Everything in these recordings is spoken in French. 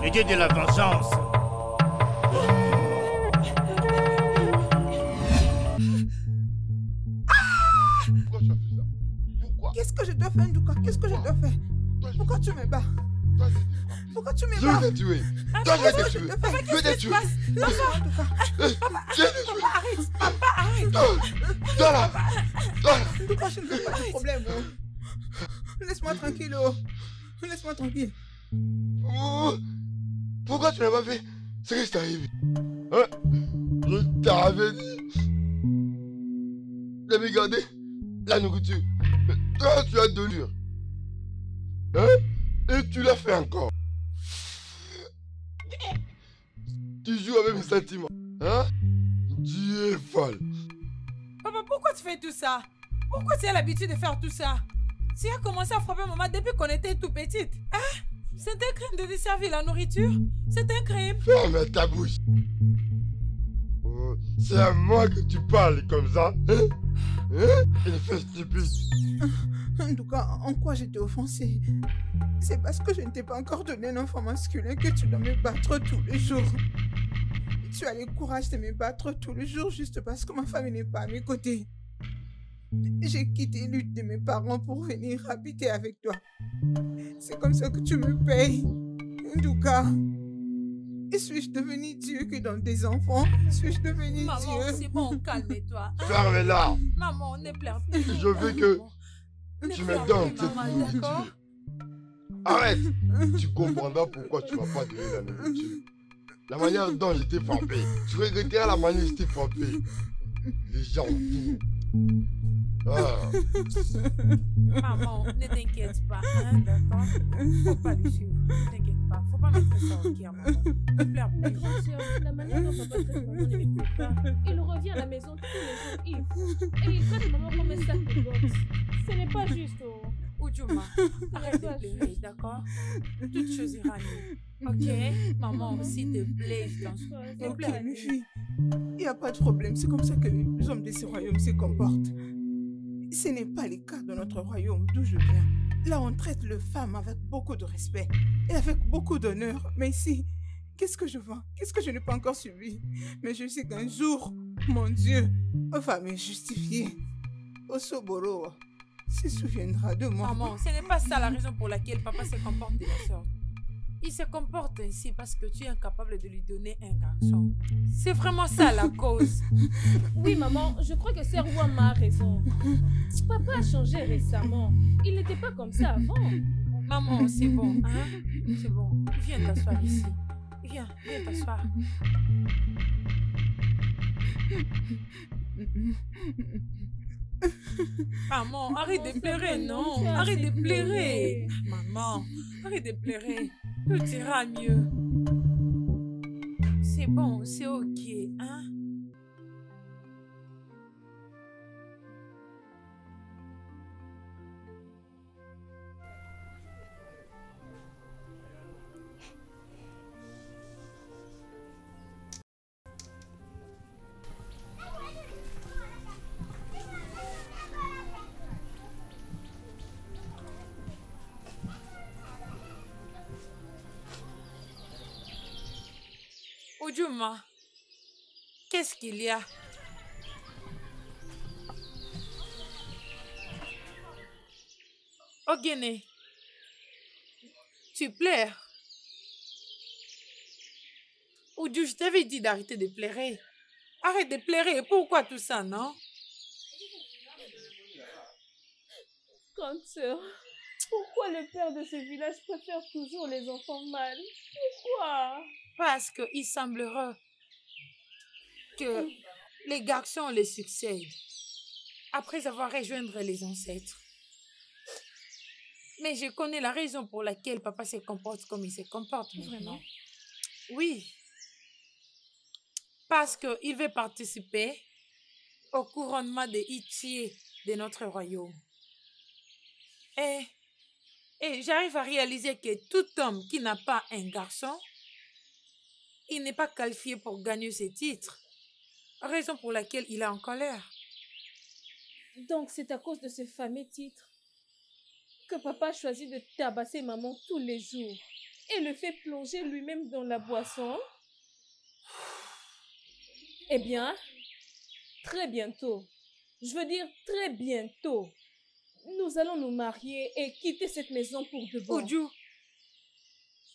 Le dieu de la vengeance. Pourquoi tu as fait ça? Pourquoi? Qu'est-ce que je dois faire, Ndouka? Qu'est-ce que je dois faire? Pourquoi tu me bats? Pourquoi tu me bats? Je vais te tuer. Toi, je vais te tuer. Je vais te tuer. Papa, arrête. Papa, arrête. Toi là. Ndouka, je ne veux pas de problème. Laisse-moi tranquille. Laisse-moi tranquille. Oh, pourquoi tu n'as pas fait ce que je t'arrive? Hein? Je t'avais dit de me garder la nourriture. Toi, tu as donné. Hein? Et tu l'as fait encore. Tu joues avec mes sentiments. Hein? Tu es folle. Papa, pourquoi tu fais tout ça? Pourquoi tu as l'habitude de faire tout ça? Tu as commencé à frapper maman depuis qu'on était tout petite. Hein? C'est un crime de desservir la nourriture. C'est un crime. Ferme ta bouche. Oh, c'est à moi que tu parles comme ça. Hein? Hein? Il fait stupide. En tout cas, en quoi je t'ai offensé? C'est parce que je ne t'ai pas encore donné un enfant masculin que tu dois me battre tous les jours. Tu as le courage de me battre tous les jours juste parce que ma famille n'est pas à mes côtés. J'ai quitté l'une de mes parents pour venir habiter avec toi. C'est comme ça que tu me payes. Ndouka, suis-je devenu Dieu que dans tes enfants? Suis-je devenu Maman, Dieu? c'est bon, calme-toi. Hein? Ferme-la. Maman, ne pleure plus. Je veux que tu me donnes cette nourriture. Arrête. Tu comprendras pourquoi tu ne m'as pas donné la nourriture. La manière dont j'étais frappé. Tu regretteras la manière dont j'étais frappé. Les gens fous. Ah. Maman, ne t'inquiète pas, hein, d'accord? Faut pas le suivre, ne t'inquiète pas. Faut pas mettre ça au cœur, maman. Ne pleure plus. Grande sœur, la manière dont papa traite maman ne m'écoute pas. Il revient à la maison tous les jours ivre. Et il traite maman comme un sac de boxe. Ce n'est pas juste. Oh. Oudjouma, arrête de pleurer, d'accord? Toute chose ira mieux. Ok? Maman, s'il te plaît, je t'en supplie. Ne Ok, pleure mes plus. filles, il n'y a pas de problème. C'est comme ça que les hommes de ce royaume se comportent. Ce n'est pas le cas de notre royaume d'où je viens. Là, on traite les femmes avec beaucoup de respect et avec beaucoup d'honneur. Mais ici, qu'est-ce que je vois? Qu'est-ce que je n'ai pas encore subi? Mais je sais qu'un jour, mon Dieu va me justifier. Osoboro se souviendra de moi. Maman, ce n'est pas ça la raison pour laquelle papa se comporte de la sorte. Il se comporte ainsi parce que tu es incapable de lui donner un garçon. C'est vraiment ça la cause. Oui, maman, je crois que Sœur Wama a raison. Papa a changé récemment. Il n'était pas comme ça avant. Maman, c'est bon, hein? C'est bon. Viens t'asseoir ici. Viens t'asseoir. Maman, arrête de pleurer, non? Arrête de pleurer. Maman, arrête de pleurer. Tout ira mieux. C'est bon, c'est ok, hein? Ujuma, qu'est-ce qu'il y a? Ogene, tu pleures? Oudjou, je t'avais dit d'arrêter de pleurer. Arrête de pleurer. Pourquoi tout ça, non? Grande sœur, pourquoi le père de ce village préfère toujours les enfants mâles? Pourquoi? Parce qu'il semblerait que les garçons les succèdent après avoir rejoint les ancêtres. Mais je connais la raison pour laquelle papa se comporte comme il se comporte maintenant. Vraiment? Oui. Parce qu'il veut participer au couronnement des Itiers de notre royaume. Et j'arrive à réaliser que tout homme qui n'a pas un garçon, il n'est pas qualifié pour gagner ce titre. Raison pour laquelle il est en colère. Donc c'est à cause de ce fameux titre que papa a choisi de tabasser maman tous les jours et le fait plonger lui-même dans la boisson. Eh bien, très bientôt, je veux dire très bientôt, nous allons nous marier et quitter cette maison pour de bon. Oudjou,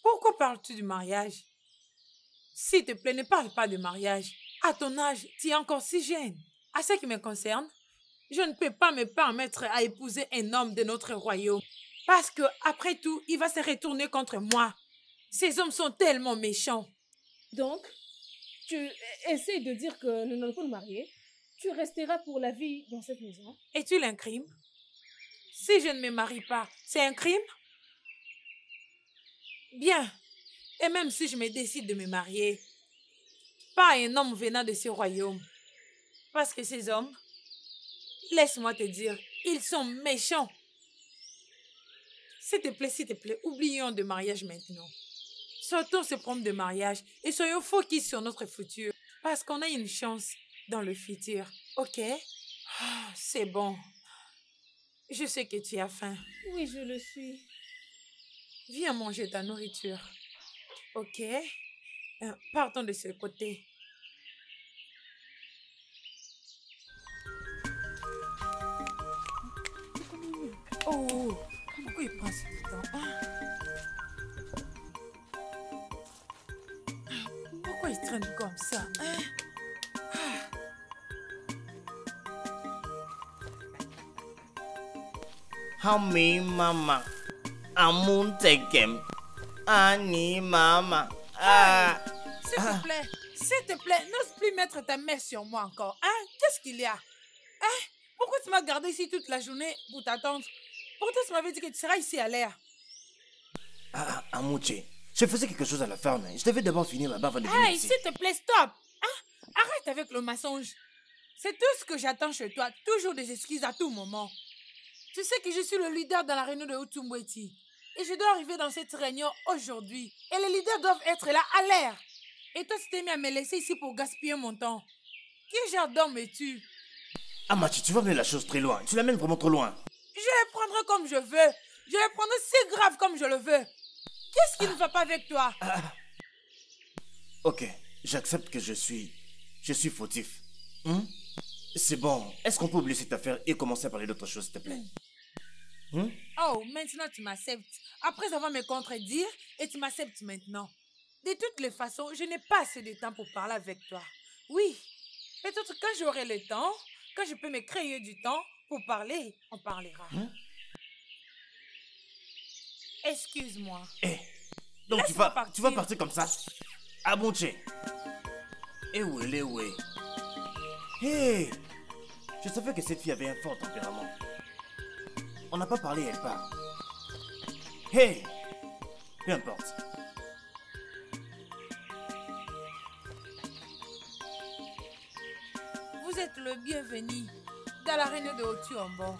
pourquoi parles-tu du mariage? S'il te plaît, ne parle pas de mariage. À ton âge, tu es encore si jeune. À ce qui me concerne, je ne peux pas me permettre à épouser un homme de notre royaume. Parce que, après tout, il va se retourner contre moi. Ces hommes sont tellement méchants. Donc, tu essaies de dire que nous n'allons pas nous marier. Tu resteras pour la vie dans cette maison. Est-il un crime? Si je ne me marie pas, c'est un crime? Bien. Et même si je me décide de me marier, pas un homme venant de ce royaume. Parce que ces hommes, laisse-moi te dire, ils sont méchants. S'il te plaît, oublions de mariage maintenant. Sortons ce problème de mariage et soyons focus sur notre futur. Parce qu'on a une chance dans le futur. Ok? C'est bon. Je sais que tu as faim. Oui, je le suis. Viens manger ta nourriture. Ok? Partons de ce côté. Oh, pourquoi il prend ce temps? Pourquoi il traîne comme ça? Hami mama, amun tekem, ani mama. S'il te plaît, n'ose plus mettre ta main sur moi encore. Qu'est-ce qu'il y a? Pourquoi tu m'as gardé ici toute la journée pour t'attendre? Pourtant, tu m'avais dit que tu seras ici à l'air. Amouche, je faisais quelque chose à la ferme. Je devais d'abord finir là-bas avant de venir ici. S'il te plaît, stop. Arrête avec le mensonge. C'est tout ce que j'attends chez toi. Toujours des excuses à tout moment. Tu sais que je suis le leader dans la réunion de Otumbweti. Et je dois arriver dans cette réunion aujourd'hui. Et les leaders doivent être là à l'air. Et toi, tu t'es mis à me laisser ici pour gaspiller mon temps. Quel genre d'homme es-tu? Amachi, tu vas mener la chose très loin. Tu l'amènes vraiment trop loin. Je les prendrai comme je veux. Je les prendrai si grave comme je le veux. Qu'est-ce qui ne va pas avec toi? Ok, j'accepte que je suis fautif. C'est bon. Est-ce qu'on peut oublier cette affaire et commencer à parler d'autre chose, s'il te plaît? Oh, maintenant tu m'acceptes. Après avoir me contredire, et tu m'acceptes maintenant. De toutes les façons, je n'ai pas assez de temps pour parler avec toi. Oui, peut-être quand j'aurai le temps, quand je peux me créer du temps pour parler, on parlera. Excuse-moi. Donc tu vas partir comme ça? Abonche. Ouais. Hey, je savais que cette fille avait un fort tempérament. On n'a pas parlé, elle part. Hey, peu importe. Vous êtes le bienvenu dans la réunion de Otuombo.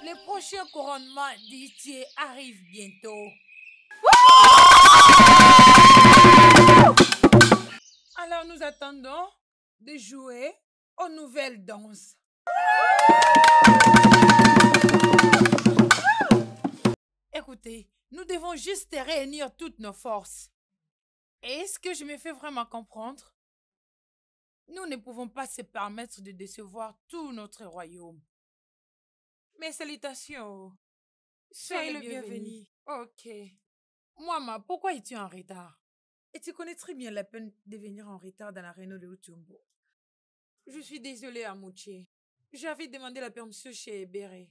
Le prochain couronnement d'Itié arrive bientôt. Alors nous attendons de jouer aux nouvelles danses. Écoutez, nous devons juste réunir toutes nos forces. Est-ce que je me fais vraiment comprendre? Nous ne pouvons pas se permettre de décevoir tout notre royaume. Mes salutations. Soyez le bienvenu. Ok. Maman, pourquoi es-tu en retard? Et tu connais très bien la peine de venir en retard dans la réunion de Utumbo. Je suis désolée, Amouché. J'avais demandé la permission chez Ebere.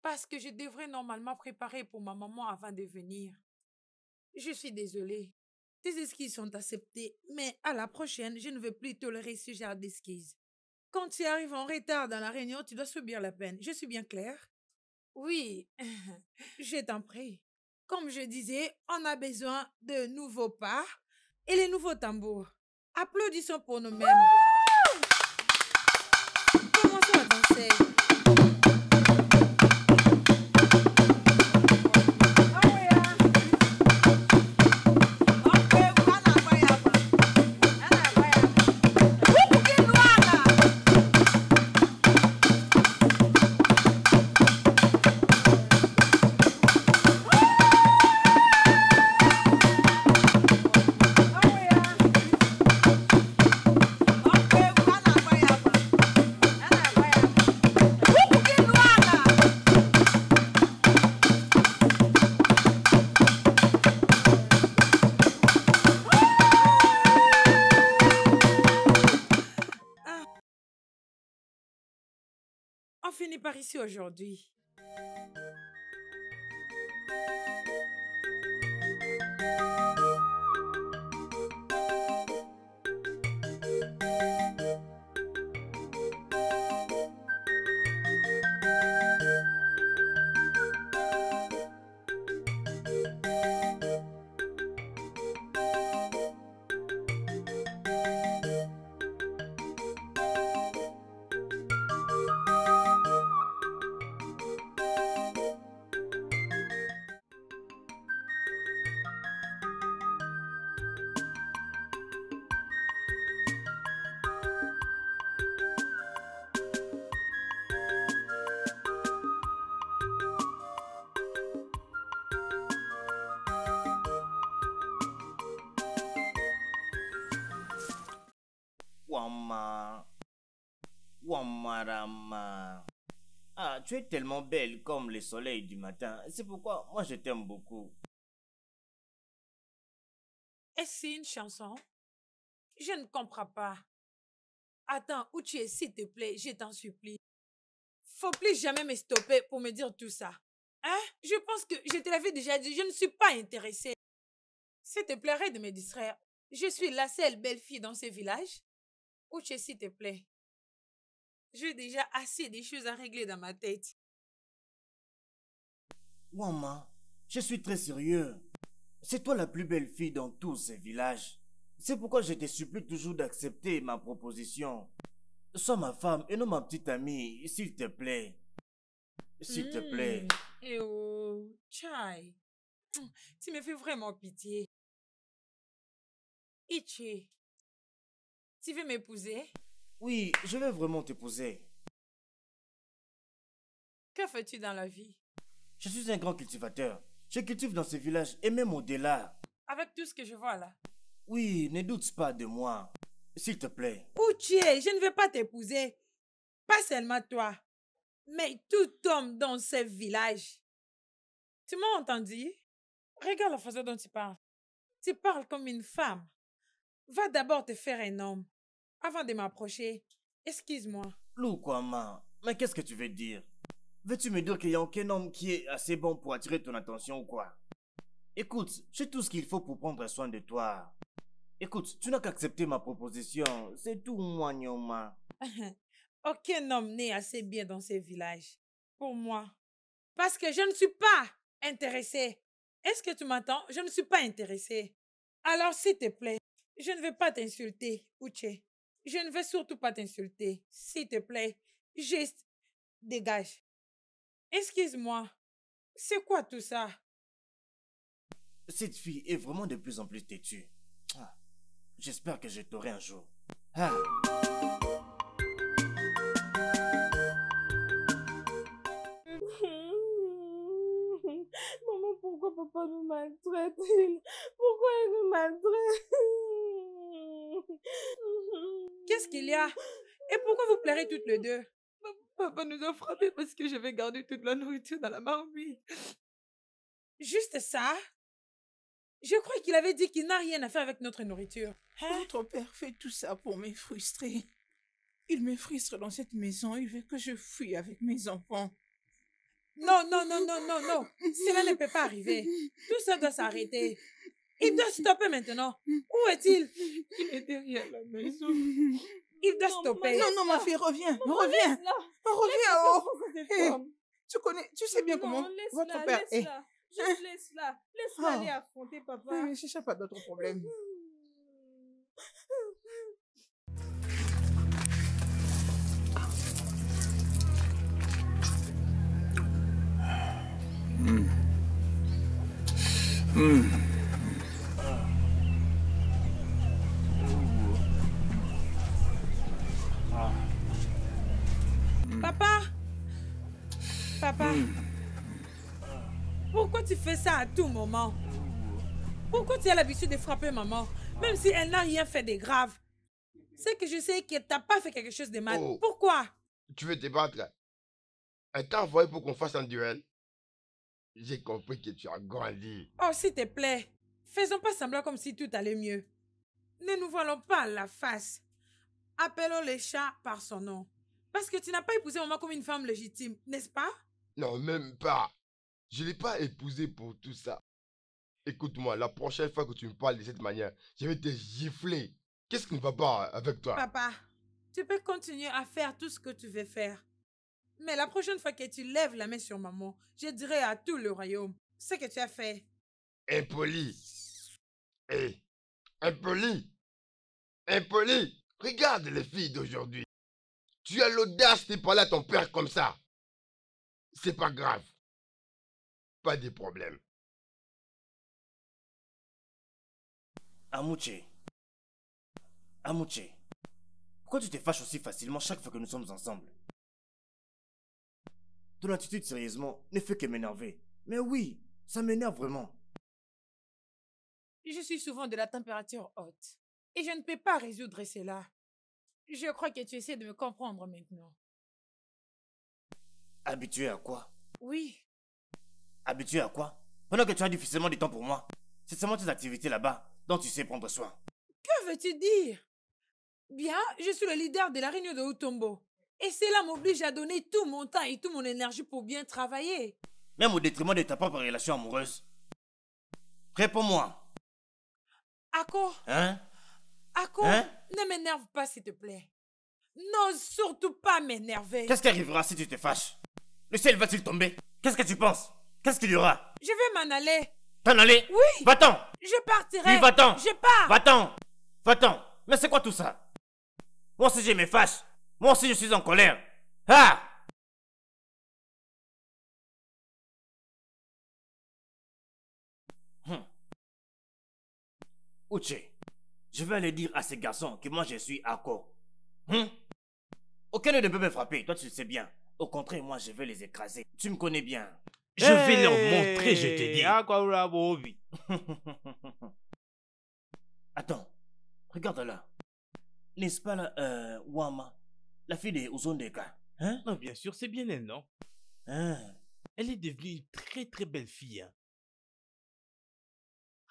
Parce que je devrais normalement préparer pour ma maman avant de venir. Je suis désolée. Tes excuses sont acceptées, mais à la prochaine, je ne veux plus tolérer ce genre d'excuses. Quand tu arrives en retard dans la réunion, tu dois subir la peine. Je suis bien claire? Oui, je t'en prie. Comme je disais, on a besoin de nouveaux pas et les nouveaux tambours. Applaudissons pour nous-mêmes. Commençons à danser. On finit par ici aujourd'hui. Wamma. Wammarama. Ah, tu es tellement belle comme le soleil du matin. C'est pourquoi moi je t'aime beaucoup. Est-ce une chanson? Je ne comprends pas. Attends, où tu es, s'il te plaît, je t'en supplie. Faut plus jamais me stopper pour me dire tout ça. Hein? Je pense que je te l'avais déjà dit, je ne suis pas intéressée. S'il te plairait de me distraire. Je suis la seule belle fille dans ce village. Où tu es, s'il te plaît. J'ai déjà assez de choses à régler dans ma tête. Wamma, je suis très sérieux. C'est toi la plus belle fille dans tous ces villages. C'est pourquoi je te supplie toujours d'accepter ma proposition. Sois ma femme et non ma petite amie, s'il te plaît. S'il te plaît. Eh oh, Chai. Tu me fais vraiment pitié. Ichi, tu veux m'épouser? Oui, je vais vraiment t'épouser. Que fais-tu dans la vie? Je suis un grand cultivateur. Je cultive dans ce village et même au-delà. Avec tout ce que je vois là. Oui, ne doute pas de moi. S'il te plaît. Où tu es? Je ne vais pas t'épouser. Pas seulement toi, mais tout homme dans ce village. Tu m'as entendu? Regarde la façon dont tu parles. Tu parles comme une femme. Va d'abord te faire un homme avant de m'approcher. Excuse-moi. Loukwama, mais qu'est-ce que tu veux dire? Veux-tu me dire qu'il n'y a aucun homme qui est assez bon pour attirer ton attention ou quoi? Écoute, j'ai tout ce qu'il faut pour prendre soin de toi. Écoute, tu n'as qu'à accepter ma proposition. C'est tout, moi, Nyoma. Aucun homme n'est assez bien dans ce village. Pour moi. Parce que je ne suis pas intéressée. Est-ce que tu m'entends? Je ne suis pas intéressée. Alors, s'il te plaît, je ne veux pas t'insulter, Uche. Je ne veux surtout pas t'insulter. S'il te plaît, juste dégage. Excuse-moi. C'est quoi tout ça? Cette fille est vraiment de plus en plus têtue. Ah, j'espère que je t'aurai un jour. Ah. Maman, pourquoi papa nous maltraite-t-il? Pourquoi Pourquoi elle me maltraite? Qu'est-ce qu'il y a? Et pourquoi vous pleurez toutes les deux? Papa nous a frappés parce que j'avais gardé toute la nourriture dans la marmite. Juste ça? Je crois qu'il avait dit qu'il n'a rien à faire avec notre nourriture. Hein? Votre père fait tout ça pour me frustrer. Il me frustre dans cette maison. Il veut que je fuis avec mes enfants. Non. Cela ne peut pas arriver. Tout ça doit s'arrêter. Il doit stopper maintenant. Où est-il? Il est derrière la maison. Il doit stopper. Non, ma fille, reviens. Reviens. Hey, tu sais bien comment votre père est. Juste laisse-la. Laisse-la aller affronter papa. Je ne cherche pas d'autres problèmes. Papa, pourquoi tu fais ça à tout moment? Pourquoi tu as l'habitude de frapper maman, même si elle n'a rien fait de grave? C'est que je sais qu'elle t'a pas fait quelque chose de mal. Oh. Pourquoi? Tu veux te battre? Elle t'a envoyé pour qu'on fasse un duel? J'ai compris que tu as grandi. Oh, s'il te plaît, faisons pas semblant comme si tout allait mieux. Ne nous voilons pas la face. Appelons les chats par son nom. Parce que tu n'as pas épousé maman comme une femme légitime, n'est-ce pas? Non, même pas. Je ne l'ai pas épousée pour tout ça. Écoute-moi, la prochaine fois que tu me parles de cette manière, je vais te gifler. Qu'est-ce qui ne va pas avec toi? Papa, tu peux continuer à faire tout ce que tu veux faire. Mais la prochaine fois que tu lèves la main sur maman, je dirai à tout le royaume ce que tu as fait. Impoli. Hé, impoli. Impoli. Regarde les filles d'aujourd'hui. Tu as l'audace de parler à ton père comme ça. C'est pas grave. Pas de problème. Amouche. Pourquoi tu te fâches aussi facilement chaque fois que nous sommes ensemble? Ton attitude, sérieusement, ne fait que m'énerver. Mais oui, ça m'énerve vraiment. Je suis souvent de la température haute. Et je ne peux pas résoudre cela. Je crois que tu essaies de me comprendre maintenant. Habitué à quoi? Oui. Habitué à quoi? Pendant que tu as difficilement du temps pour moi. C'est seulement tes activités là-bas dont tu sais prendre soin. Que veux-tu dire? Bien, je suis le leader de la réunion de Utombo. Et cela m'oblige à donner tout mon temps et toute mon énergie pour bien travailler. Même au détriment de ta propre relation amoureuse. Réponds-moi. Ako, Hein? ne m'énerve pas s'il te plaît. Non, surtout pas m'énerver. Qu'est-ce qui arrivera si tu te fâches? Le ciel va-t-il tomber? Qu'est-ce que tu penses? Qu'est-ce qu'il y aura? Je vais m'en aller. T'en aller? Oui. Va-t'en! Je partirai. Oui, va-t'en! Je pars. Va-t'en! Va-t'en! Mais c'est quoi tout ça? Moi aussi je me fâche. Moi aussi je suis en colère. Ah! Uche, je vais aller dire à ces garçons que moi je suis Ako. Aucun ne peut me frapper, toi tu le sais bien. Au contraire, moi je vais les écraser. Tu me connais bien. Je vais leur montrer, je te dis. Attends, regarde là. N'est-ce pas là, Wama, la fille de Uzondeka? Hein? Non, bien sûr, c'est bien elle, non? Hein? Elle est devenue une très très belle fille. Hein.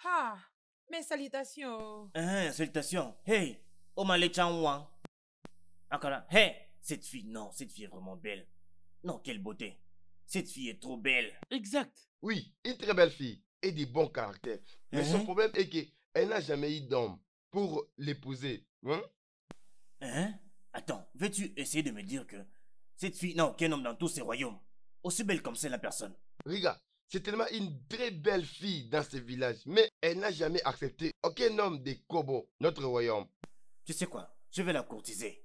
Ah, mes salutations. Hein, salutations. Hey, Omale Chanwan. Encore là. Hey, cette fille, non, cette fille est vraiment belle. Non, quelle beauté. Cette fille est trop belle. Exact. Oui, une très belle fille et de bon caractère. Mais son problème est qu'elle n'a jamais eu d'homme pour l'épouser. Hein? Hein? Attends, veux-tu essayer de me dire que cette fille n'a aucun homme dans tous ces royaumes? Aussi belle comme c'est la personne. Regarde, c'est tellement une très belle fille dans ce village, mais elle n'a jamais accepté aucun homme de Kobo, notre royaume. Tu sais quoi? Je vais la courtiser.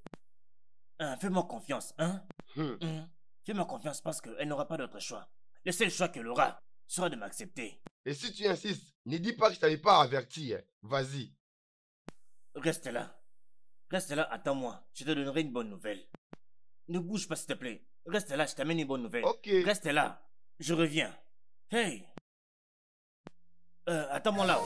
Hein, fais-moi confiance, hein? Fais-moi confiance parce qu'elle n'aura pas d'autre choix. Le seul choix qu'elle aura sera de m'accepter. Et si tu insistes, ne dis pas que je t'avais pas averti. Hein. Vas-y. Reste là. Reste là, attends-moi. Je te donnerai une bonne nouvelle. Ne bouge pas s'il te plaît. Reste là, je t'amène une bonne nouvelle. Ok. Reste là. Je reviens. Hey. Attends-moi là.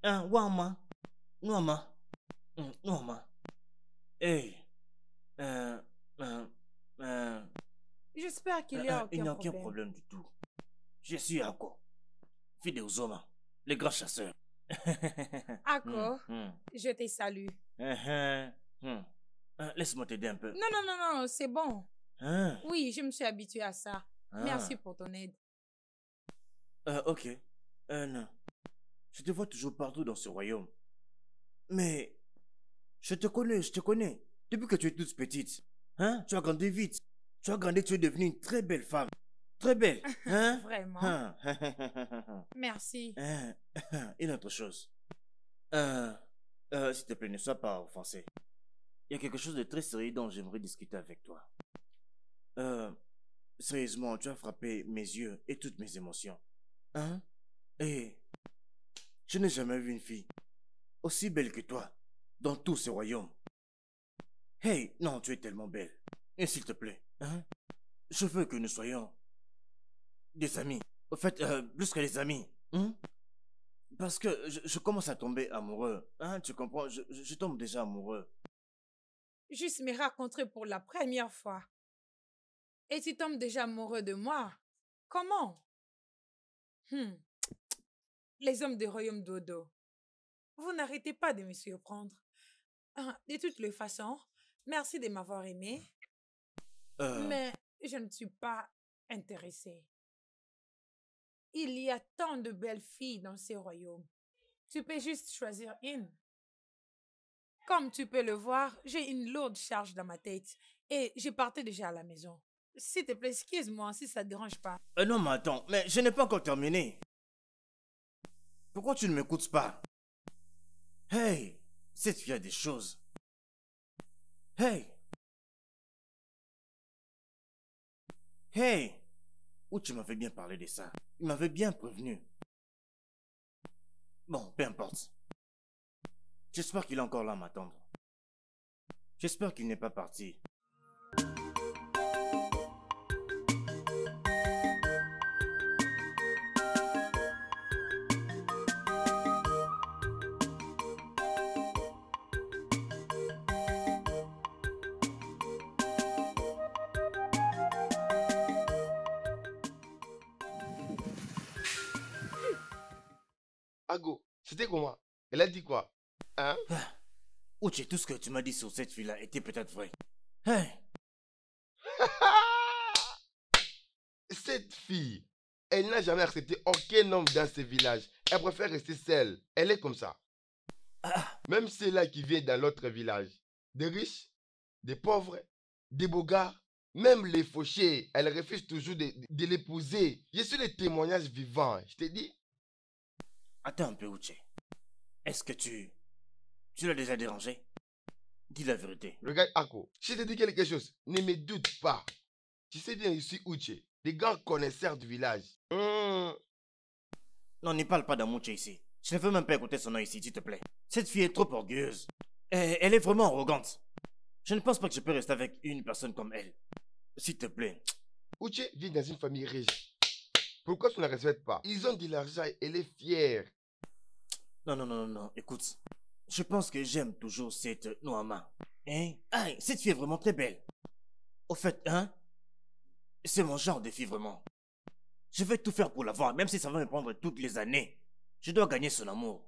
Wama. Noama. Noama. Hey. Euh, euh, euh, J'espère qu'il n'y a il n'y a aucun aucun problème. problème du tout. Je suis Ako. Fille de Uzoma. Le grand chasseur. Ako, Hmm. je te salue. Laisse-moi t'aider un peu. Non, non, non, non, c'est bon. Hein? Oui, je me suis habituée à ça. Ah. Merci pour ton aide. Ok. Non. Je te vois toujours partout dans ce royaume. Mais je te connais. Depuis que tu es toute petite. Hein? Tu as grandi vite. Tu as grandi, tu es devenue une très belle femme. Très belle. Hein? Vraiment. Hein? Merci. Une autre chose. S'il te plaît, ne sois pas offensé. Il y a quelque chose de très sérieux dont j'aimerais discuter avec toi. Sérieusement, tu as frappé mes yeux et toutes mes émotions. Hein? Et je n'ai jamais vu une fille aussi belle que toi dans tout ce royaume. Hey, non, tu es tellement belle. Et s'il te plaît, hein? Je veux que nous soyons des amis. Au fait, plus que des amis. Hein? Parce que je commence à tomber amoureux. Hein, tu comprends? Je tombe déjà amoureux. Juste me rencontrer pour la première fois. Et tu tombes déjà amoureux de moi. Comment? Les hommes du royaume d'Odo. Vous n'arrêtez pas de me surprendre. De toutes les façons, merci de m'avoir aimé. Mais je ne suis pas intéressée. Il y a tant de belles filles dans ces royaumes. Tu peux juste choisir une. Comme tu peux le voir, j'ai une lourde charge dans ma tête et je partais déjà à la maison. S'il te plaît, excuse-moi si ça ne te dérange pas. Non, mais attends, mais je n'ai pas encore terminé. Pourquoi tu ne m'écoutes pas? Hey, cette fille a des choses. Hey! Hey! Où tu m'avais bien parlé de ça? Il m'avait bien prévenu. Bon, peu importe. J'espère qu'il est encore là à m'attendre. J'espère qu'il n'est pas parti. Ago, c'était comment? Elle a dit quoi? Hein? Ouch, tout ce que tu m'as dit sur cette fille-là était peut-être vrai. Hey! Cette fille, elle n'a jamais accepté aucun homme dans ce village. Elle préfère rester seule. Elle est comme ça. Même ceux-là qui viennent dans l'autre village. Des riches, des pauvres, des beaux gars, même les fauchés, elle refuse toujours de l'épouser. Je suis le témoignage vivant, je te dis. Attends un peu, Uche. Est-ce que tu l'as déjà dérangé? Dis la vérité. Regarde, Ako, je te dis quelque chose. Ne me doute pas. Tu sais bien, je suis Uche, des grands connaisseurs du village. Non, ne parle pas d'Amouche ici. Je ne veux même pas écouter son nom ici, s'il te plaît. Cette fille est trop orgueilleuse. Elle est vraiment arrogante. Je ne pense pas que je peux rester avec une personne comme elle. S'il te plaît. Uche vit dans une famille riche. Pourquoi tu ne la respectes pas? Ils ont de l'argent et elle est fière. Non. Écoute. Je pense que j'aime toujours cette Noama. Hein? Ah, cette fille est vraiment très belle. Au fait, hein? C'est mon genre de fille, vraiment. Je vais tout faire pour l'avoir, même si ça va me prendre toutes les années. Je dois gagner son amour.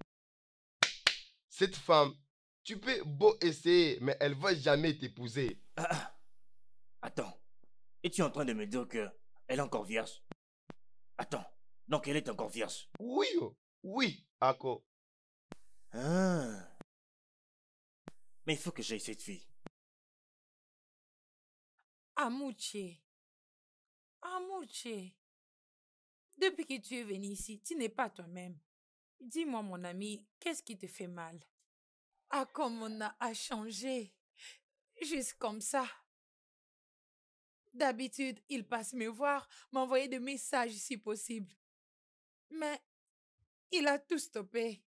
Cette femme, tu peux beau essayer, mais elle ne va jamais t'épouser. Attends. Es-tu en train de me dire que elle est encore vierge? Attends. Donc elle est encore vierge? Oui, oui, Ako. Mais il faut que j'aille cette fille. Amouche. Depuis que tu es venu ici, tu n'es pas toi-même. Dis-moi, mon ami, qu'est-ce qui te fait mal? Comme on a changé. Juste comme ça. D'habitude, il passe me voir, m'envoyer des messages si possible. Mais il a tout stoppé.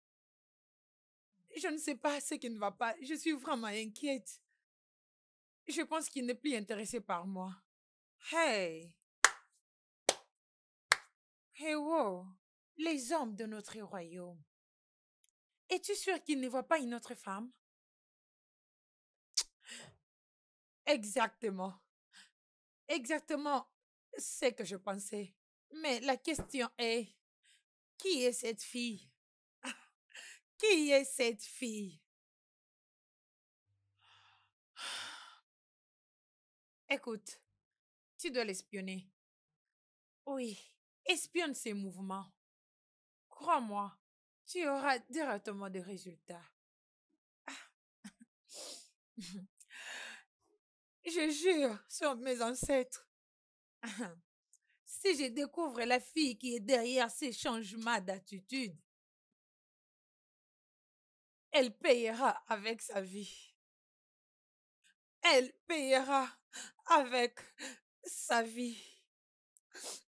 Je ne sais pas ce qui ne va pas. Je suis vraiment inquiète. Je pense qu'il n'est plus intéressé par moi. Hey, wow, les hommes de notre royaume. Es-tu sûr qu'il ne voit pas une autre femme? Exactement. Exactement ce que je pensais. Mais la question est, qui est cette fille? Qui est cette fille? Écoute, tu dois l'espionner. Oui, espionne ses mouvements. Crois-moi, tu auras directement des résultats. Je jure sur mes ancêtres. Si je découvre la fille qui est derrière ces changements d'attitude, elle payera avec sa vie. Elle payera avec sa vie.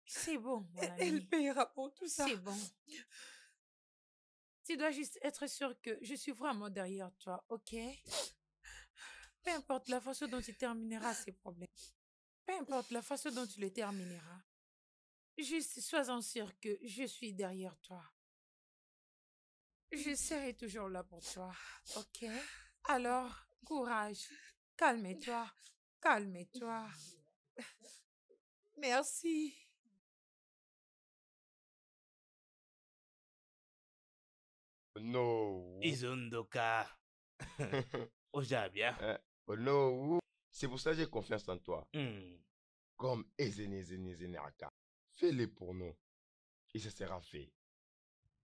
C'est bon, mon ami. Elle payera pour tout ça. C'est bon. Tu dois juste être sûr que je suis vraiment derrière toi, ok? Peu importe la façon dont tu termineras ces problèmes. Peu importe la façon dont tu les termineras. Juste sois-en sûr que je suis derrière toi. Je serai toujours là pour toi, ok? Alors, courage. Calme-toi. Calme-toi. Merci. No. Izundoka. Ojabia. Oh no. C'est pour ça que j'ai confiance en toi. Hmm. Comme Ezene Aka. Fais-le pour nous. Et ça sera fait.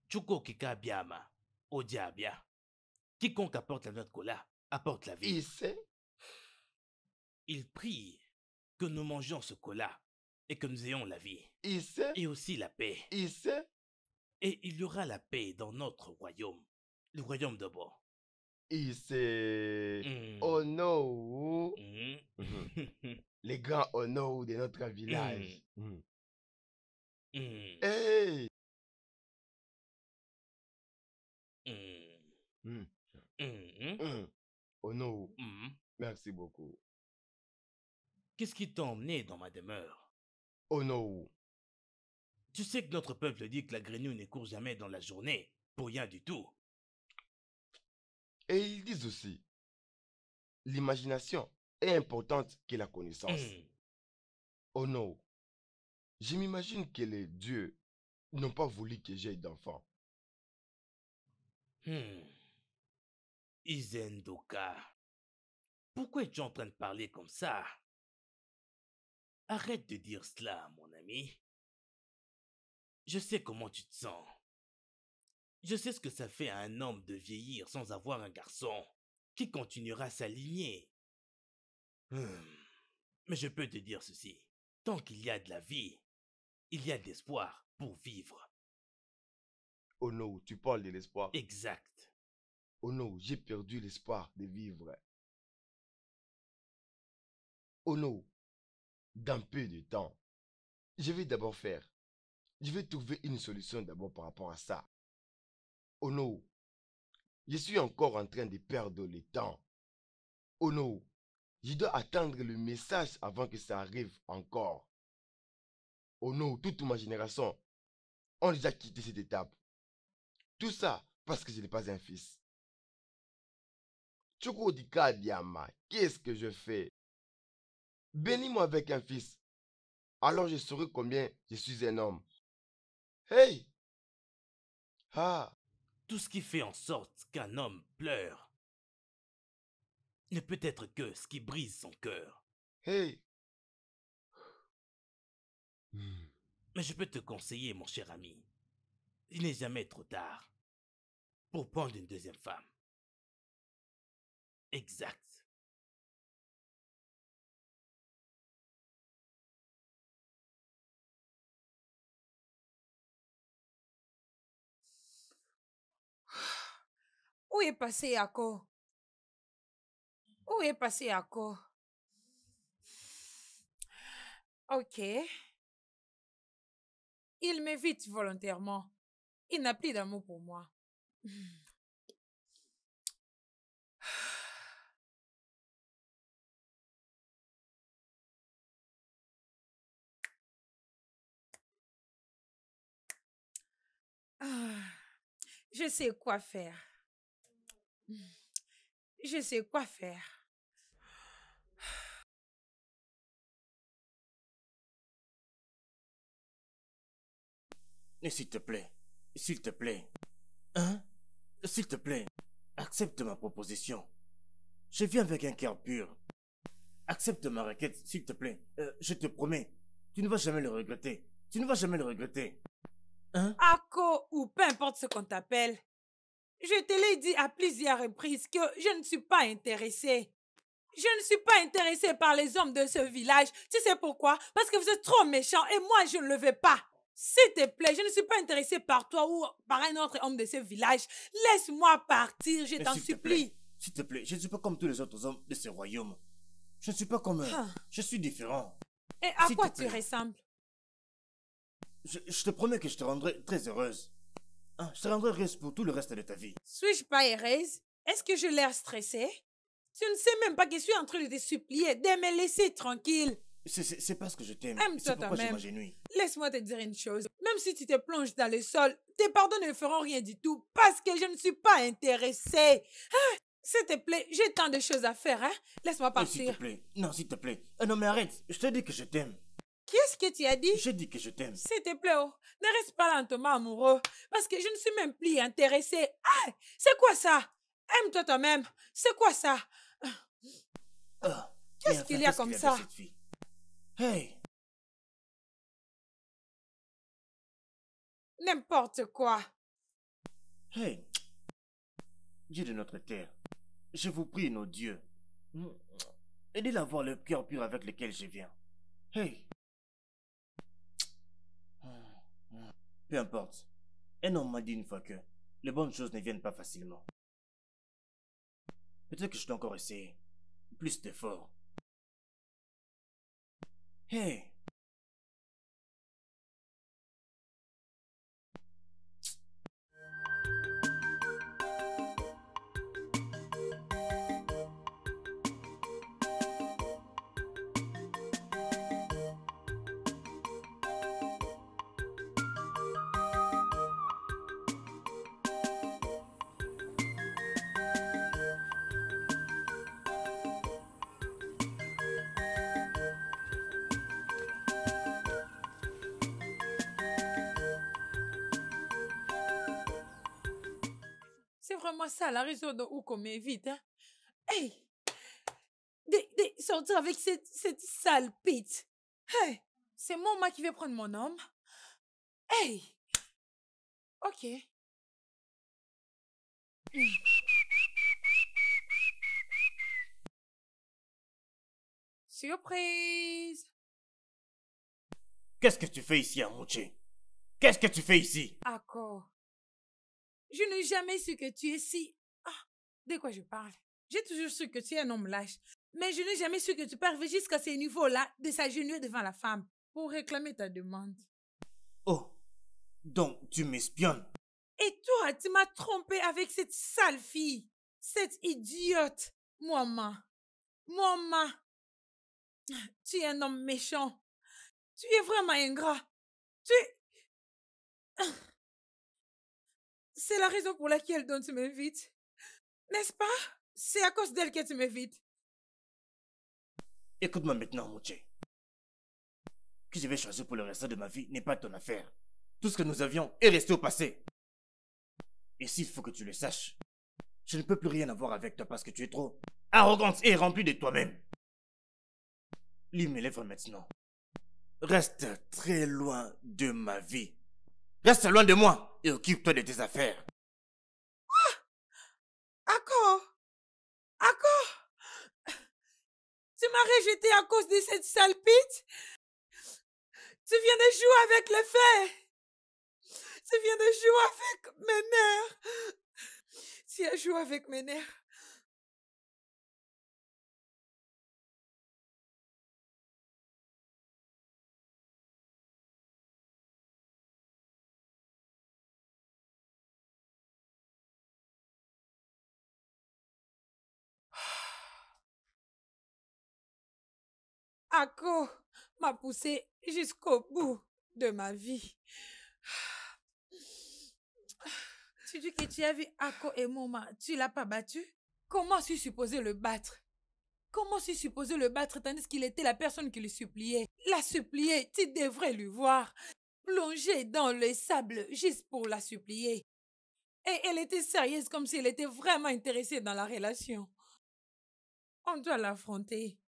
Chuko kika biama. Ojabia. Quiconque apporte la noix de cola apporte la vie. Il sait. Il prie que nous mangions ce cola et que nous ayons la vie. Il sait. Et aussi la paix. Il sait. Et il y aura la paix dans notre royaume. Le royaume de Bo. Il sait. Mm. Oh no. Mm. Les grands honneurs de notre village. Mm. Hey. Mm. Mm. Oh no. Mm. Merci beaucoup. Qu'est-ce qui t'a emmené dans ma demeure? Oh no. Tu sais que notre peuple dit que la grenouille ne court jamais dans la journée, pour rien du tout. Et ils disent aussi, l'imagination est importante que la connaissance. Oh non. Je m'imagine que les dieux n'ont pas voulu que j'aie d'enfants. Izendoka, pourquoi es-tu en train de parler comme ça? Arrête de dire cela, mon ami. Je sais comment tu te sens. Je sais ce que ça fait à un homme de vieillir sans avoir un garçon qui continuera sa lignée. Mais je peux te dire ceci. Tant qu'il y a de la vie, il y a de l'espoir pour vivre. Oh non, tu parles de l'espoir. Exact. Oh non, j'ai perdu l'espoir de vivre. Oh non, dans peu de temps, je vais d'abord faire. Je vais trouver une solution d'abord par rapport à ça. Oh non, je suis encore en train de perdre le temps. Oh non, je dois attendre le message avant que ça arrive encore. Oh non, toute ma génération, on déjà quitté cette étape. Tout ça parce que je n'ai pas un fils. Chukwudika Diama, qu'est-ce que je fais? Bénis-moi avec un fils. Alors je saurai combien je suis un homme. Hey! Ah! Tout ce qui fait en sorte qu'un homme pleure ne peut être que ce qui brise son cœur. Hey! Mais je peux te conseiller, mon cher ami. Il n'est jamais trop tard pour prendre une deuxième femme. Exact. Où est passé Ako? Où est passé Ako? Ok. Il m'évite volontairement. Il n'a plus d'amour pour moi. Je sais quoi faire. Je sais quoi faire. Et s'il te plaît, hein? S'il te plaît, accepte ma proposition. Je viens avec un cœur pur. Accepte ma requête, s'il te plaît. Je te promets, tu ne vas jamais le regretter. Tu ne vas jamais le regretter. Hein? Ako, ou peu importe ce qu'on t'appelle. Je te l'ai dit à plusieurs reprises que je ne suis pas intéressée. Je ne suis pas intéressée par les hommes de ce village. Tu sais pourquoi? Parce que vous êtes trop méchants et moi, je ne le veux pas. S'il te plaît, je ne suis pas intéressée par toi ou par un autre homme de ce village. Laisse-moi partir, je Mais t'en s'il te supplie. plaît, s'il te plaît, je ne suis pas comme tous les autres hommes de ce royaume. Je ne suis pas comme eux. Ah. Je suis différent. Et à S'il quoi te tu plaît. ressembles? Je te promets que je te rendrai très heureuse. Hein, je te rendrai heureuse pour tout le reste de ta vie. Suis-je pas heureuse? Est-ce que je l'air stressée? Tu ne sais même pas que je suis en train de te supplier de me laisser tranquille. C'est parce que je t'aime. Aime-toi C'est pourquoi je toi-même. m'agenouille. Laisse-moi te dire une chose. Même si tu te plonges dans le sol, tes pardons ne feront rien du tout parce que je ne suis pas intéressée. Ah, s'il te plaît, j'ai tant de choses à faire. Hein? Laisse-moi S'il te partir. plaît. Non, s'il te plaît. Non, mais arrête. Je te dis que je t'aime. Qu'est-ce que tu as dit? Je dis que je t'aime. S'il te plaît, oh, ne reste pas lentement amoureux parce que je ne suis même plus intéressée. Ah, c'est quoi ça? Aime-toi toi-même. C'est quoi ça? Ah, Qu'est-ce et enfin, qu'il y a comme avec ça? cette fille? Hey, N'importe quoi. hey. Dieu de notre terre, je vous prie, nos dieux, aidez-la à voir le cœur pur avec lequel je viens. Hey. Peu importe. Un homme m'a dit une fois que les bonnes choses ne viennent pas facilement. Peut-être que je dois encore essayer. Plus d'efforts. Hey. C'est vraiment ça la raison de où qu'on m'évite. Hein? Hey! De sortir avec cette sale pite. Hey! C'est moi qui vais prendre mon homme. Hey! Ok. Surprise! Qu'est-ce que tu fais ici, Amouché? Qu'est-ce que tu fais ici? Accord. Je n'ai jamais su que tu es si... Ah, de quoi je parle? J'ai toujours su que tu es un homme lâche. Mais je n'ai jamais su que tu peux arriver jusqu'à ce niveau-là de s'agenouiller devant la femme pour réclamer ta demande. Oh, donc tu m'espionnes? Et toi, tu m'as trompé avec cette sale fille. Cette idiote. Maman. Tu es un homme méchant. Tu es vraiment ingrat. C'est la raison pour laquelle donc tu m'évites. N'est-ce pas? C'est à cause d'elle que tu m'évites. Écoute-moi maintenant, Mouché. Que je vais choisir pour le restant de ma vie n'est pas ton affaire. Tout ce que nous avions est resté au passé. Et s'il faut que tu le saches, je ne peux plus rien avoir avec toi parce que tu es trop arrogante et remplie de toi-même. Lis mes lèvres maintenant. Reste très loin de ma vie. Reste loin de moi et occupe-toi de tes affaires. Accord. Tu m'as rejeté à cause de cette sale pite. Tu viens de jouer avec le feu. Tu viens de jouer avec mes nerfs. Tu as joué avec mes nerfs. Ako m'a poussé jusqu'au bout de ma vie. Tu dis que tu as vu Ako et Moma, tu l'as pas battu? Comment suis supposé le battre? Comment suis supposé le battre tandis qu'il était la personne qui le suppliait? La supplier, tu devrais lui voir. Plonger dans le sable juste pour la supplier. Et elle était sérieuse comme si elle était vraiment intéressée dans la relation. On doit l'affronter.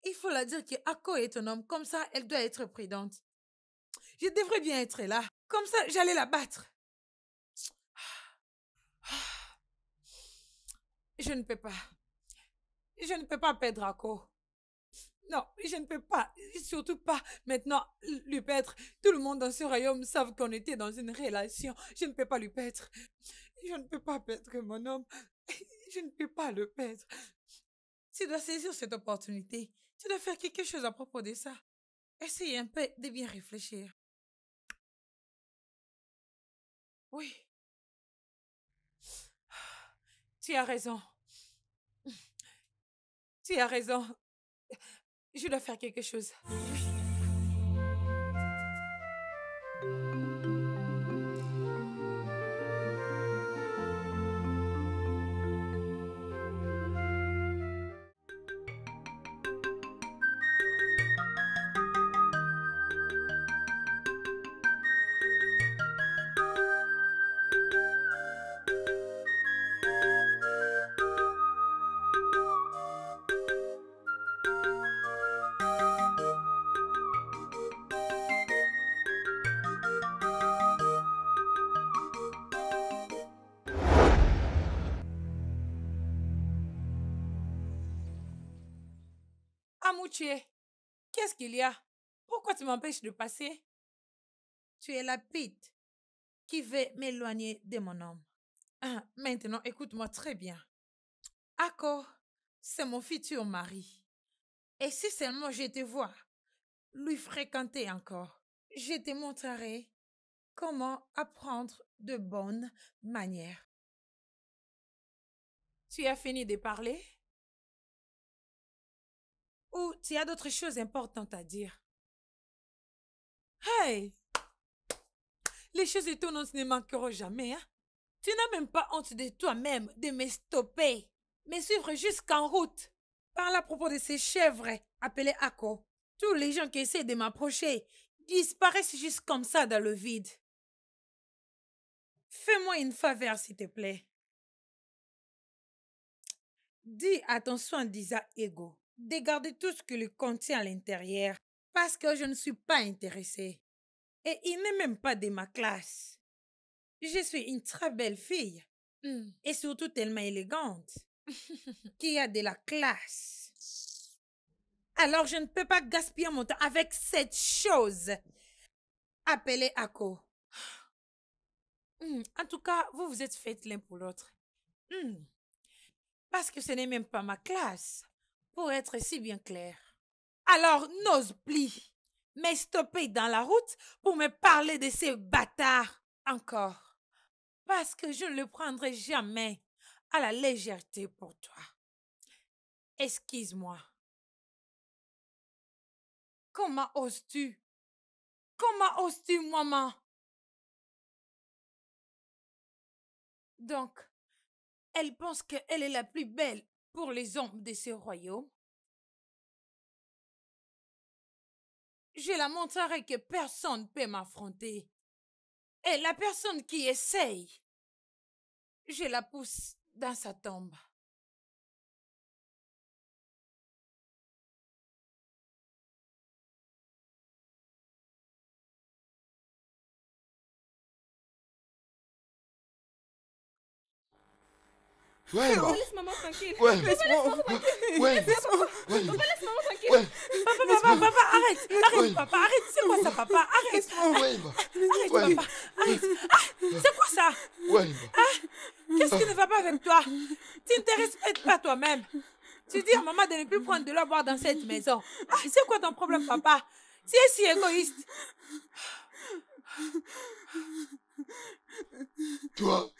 Il faut la dire que Ako est un homme, comme ça elle doit être prudente. Je devrais bien être là. Comme ça, j'allais la battre. Je ne peux pas. Je ne peux pas perdre Ako. Non, je ne peux pas. Surtout pas maintenant lui perdre. Tout le monde dans ce royaume savent qu'on était dans une relation. Je ne peux pas lui perdre. Je ne peux pas perdre mon homme. Je ne peux pas le perdre. Tu dois saisir cette opportunité. Tu dois faire quelque chose à propos de ça. Essaye un peu de bien réfléchir. Oui. Tu as raison. Tu as raison. Je dois faire quelque chose. Amouché, qu'est-ce qu'il y a? Pourquoi tu m'empêches de passer? Tu es la pite qui veut m'éloigner de mon homme. Ah, maintenant, écoute-moi très bien. Ako, c'est mon futur mari. Et si seulement je te vois lui fréquenter encore, je te montrerai comment apprendre de bonnes manières. Tu as fini de parler? Ou tu as d'autres choses importantes à dire? Hey! Les choses étonnantes ne manqueront jamais, hein? Tu n'as même pas honte de toi-même de me stopper, me suivre jusqu'en route. Parle à propos de ces chèvres appelées Ako. Tous les gens qui essaient de m'approcher disparaissent juste comme ça dans le vide. Fais-moi une faveur, s'il te plaît. Dis à ton soi-disant ego de garder tout ce qui le contient à l'intérieur parce que je ne suis pas intéressée. Et il n'est même pas de ma classe. Je suis une très belle fille et surtout tellement élégante qui a de la classe. Alors je ne peux pas gaspiller mon temps avec cette chose appelée Ako. En tout cas, vous vous êtes faits l'un pour l'autre. Parce que ce n'est même pas ma classe, pour être si bien clair. Alors n'ose plus me stopper dans la route pour me parler de ces bâtards encore. Parce que je ne le prendrai jamais à la légèreté pour toi. Excuse-moi. Comment oses-tu? Comment oses-tu, maman? Donc, elle pense qu'elle est la plus belle pour les hommes de ce royaume. Je la montrerai que personne ne peut m'affronter. Et la personne qui essaye, je la pousse dans sa tombe. Ouais, Papa, bah. laisse maman tranquille. Ouais. Laisse-moi. Ouais. Papa, laisse maman tranquille. Ouais. Papa, arrête, Oui. papa, arrête, c'est quoi ça, papa, arrête, Ouais, bah. arrête, Ouais. papa, arrête, c'est quoi ça? Ouais, bah. Qu'est-ce qui ne va pas avec toi? Tu ne te respectes pas toi-même. Tu dis à maman de ne plus prendre de l'eau à boire dans cette maison. C'est quoi ton problème, papa? Tu es si égoïste. Toi,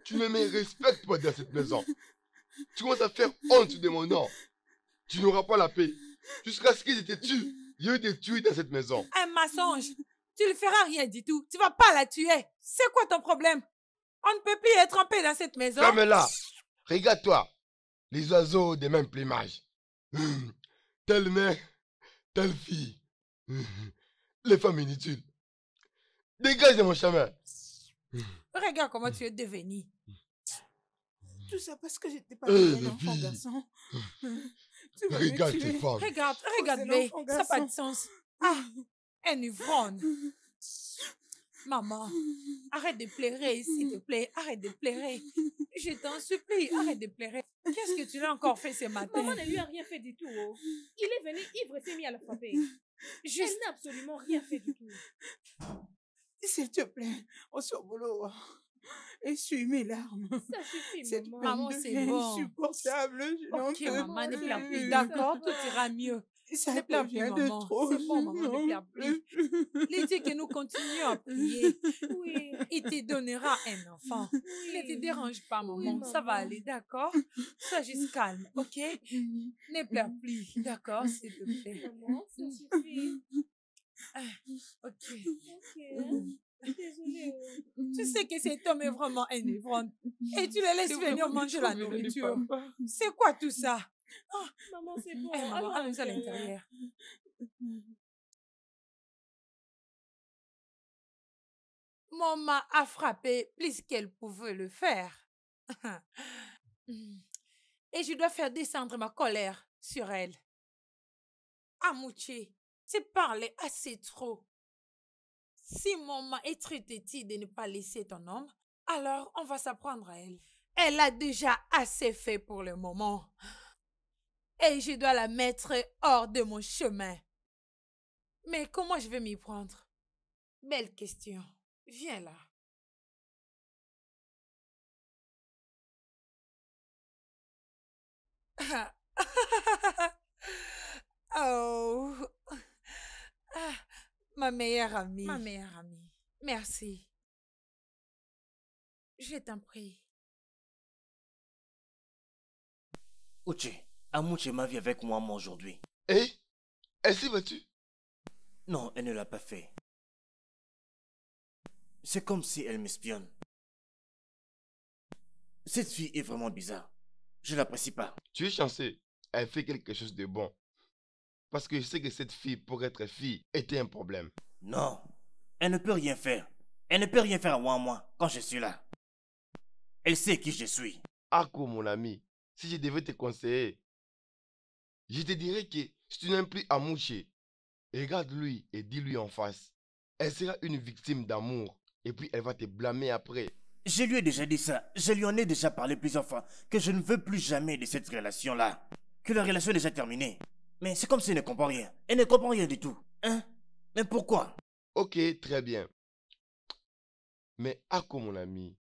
tu ne me respectes pas dans cette maison. Tu commences à faire honte de mon nom. Tu n'auras pas la paix. Jusqu'à ce qu'ils te tuent. Je vais te tuer dans cette maison. Un mensonge. Tu ne feras rien du tout. Tu vas pas la tuer. C'est quoi ton problème? On ne peut plus être en paix dans cette maison. Carmela, regarde-toi. Les oiseaux des mêmes plumages. Telle mère, telle fille. Les femmes inutiles. Dégage de mon chemin. Regarde comment tu es devenu. Tout ça parce que j'étais pas les un enfant filles. garçon. Tu vas Regarde me ces tuer. femmes. Regarde, c'est regarde-les. l'enfant Ça n'a pas de garçon. sens. Ah, un ivrogne. Maman, arrête de pleurer, s'il te plaît. Arrête de pleurer. Je t'en supplie, arrête de pleurer. Qu'est-ce que tu l'as encore fait ce matin? Maman ne lui a rien fait du tout. Oh. Il est venu ivre et s'est mis à la frapper. Juste, Elle n'a absolument rien fait du tout. S'il te plaît, on se boulot. Essuie mes larmes. Ça suffit, Cette maman. Maman, peine c'est devient bon. insupportable. Je n'en ok, peux maman, ne plus. pleure plus. D'accord, tout ira mieux. Ça Ne pleure plus, devient de maman. trop. C'est bon, maman, je ne n'en pleure plus. peux Il dit que nous continuons à prier. Oui. Il te donnera un enfant. Ne te dérange pas, maman. Oui, Ça va maman. aller, d'accord? Sois juste calme, ok? Ne pleure plus, d'accord, s'il te plaît. Maman, ça suffit. Ok. Ok. Désolée. Oh. Tu sais que cet homme est vraiment un ivrogne. Et tu le laisses venir manger la nourriture. C'est quoi tout ça? Maman, c'est bon. Eh, maman, Allons allons à l'intérieur. Maman a frappé plus qu'elle pouvait le faire. Et je dois faire descendre ma colère sur elle. Amouché, tu parles assez trop. Si maman est très têtue de ne pas laisser ton homme, alors on va s'apprendre à elle. Elle a déjà assez fait pour le moment. Et je dois la mettre hors de mon chemin. Mais comment je vais m'y prendre? Belle question. Viens là. Oh. Ah, ma meilleure amie. Ma meilleure amie. Merci. Je t'en prie. Uche, Amouche ma vie avec moi aujourd'hui. Et elle s'y va-tu? Non, elle ne l'a pas fait. C'est comme si elle m'espionne. Cette fille est vraiment bizarre. Je l'apprécie pas. Tu es chanceux. Elle fait quelque chose de bon. Parce que je sais que cette fille, pour être fille, était un problème. Non, elle ne peut rien faire. Elle ne peut rien faire à moi quand je suis là. Elle sait qui je suis. Ako, mon ami, si je devais te conseiller, je te dirais que si tu n'aimes plus Amouche, regarde-lui et dis-lui en face. Elle sera une victime d'amour et puis elle va te blâmer après. Je lui ai déjà dit ça. Je lui en ai déjà parlé plusieurs fois. Que je ne veux plus jamais de cette relation-là. Que la relation est déjà terminée. Mais c'est comme si elle ne comprend rien. Elle ne comprend rien du tout. Hein? Mais pourquoi? Ok, très bien. Mais Ako, mon ami,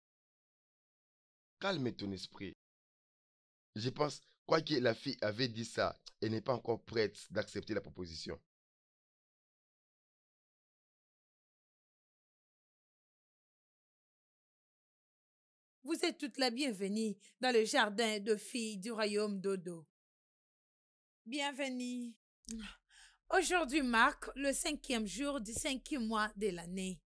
calme ton esprit. Je pense, quoi que la fille avait dit ça, elle n'est pas encore prête d'accepter la proposition. Vous êtes toutes la bienvenue dans le jardin de filles du royaume d'Odo. Bienvenue. Aujourd'hui marque le 5e jour du 5e mois de l'année.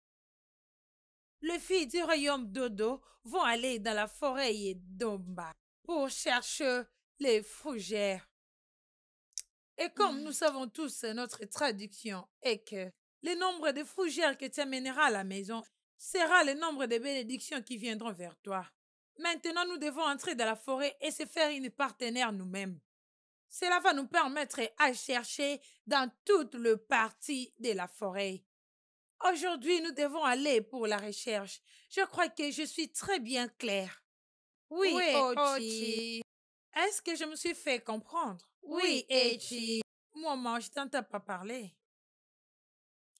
Les filles du royaume d'Odo vont aller dans la forêt d'Omba pour chercher les fougères. Et comme nous savons tous, notre traduction est que le nombre de fougères que tu amèneras à la maison sera le nombre de bénédictions qui viendront vers toi. Maintenant, nous devons entrer dans la forêt et se faire une partenaire nous-mêmes. Cela va nous permettre à chercher dans toute le partie de la forêt. Aujourd'hui, nous devons aller pour la recherche. Je crois que je suis très bien claire. Oui, Ochi. Est-ce que je me suis fait comprendre? Oui, Echi. Maman, je t'entends pas parler.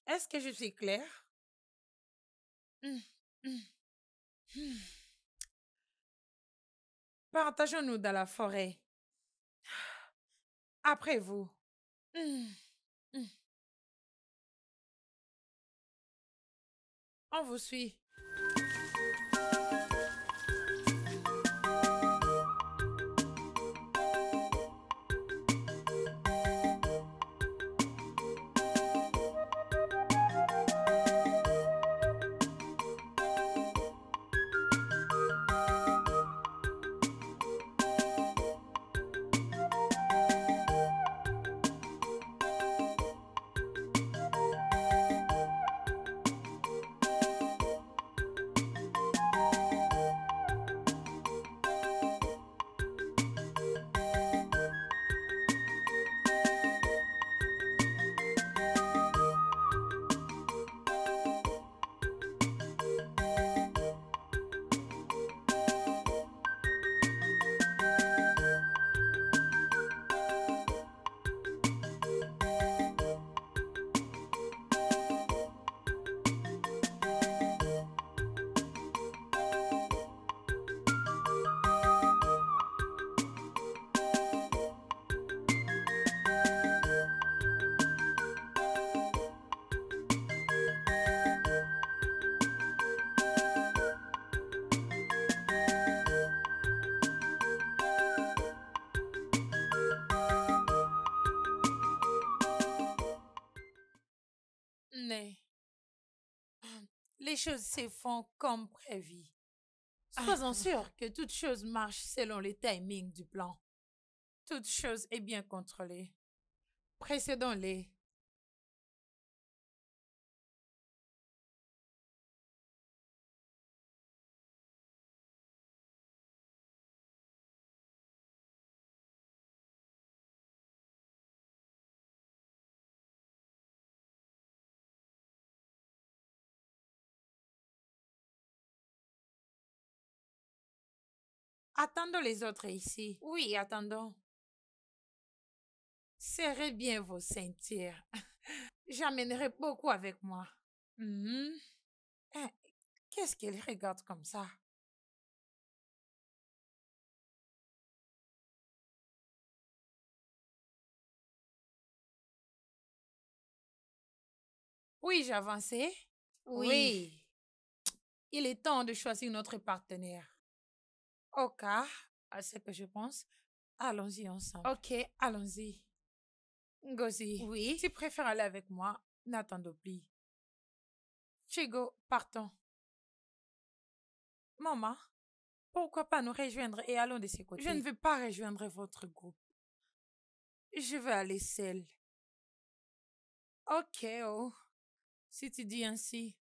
Est-ce que je suis claire? Partageons-nous dans la forêt. Après vous. On vous suit. les choses se font comme prévu. Sois-en sûr que toute chose marche selon les timings du plan. Toute chose est bien contrôlée. Précédons-les. Attendons les autres ici. Oui, attendons. Serrez bien vos ceintures. J'amènerai beaucoup avec moi. Mhm. Hein, qu'est-ce qu'elle regarde comme ça? Puis-je avancer? Oui. Il est temps de choisir notre partenaire. Au cas, à ce que je pense, allons-y ensemble. Ok, allons-y. Ngozi, oui. Tu préfères aller avec moi? N'attendons plus. Chigo, partons. Maman, pourquoi pas nous rejoindre et allons de ces côtés? Je ne veux pas rejoindre votre groupe. Je veux aller seule. Ok, oh. Si tu dis ainsi.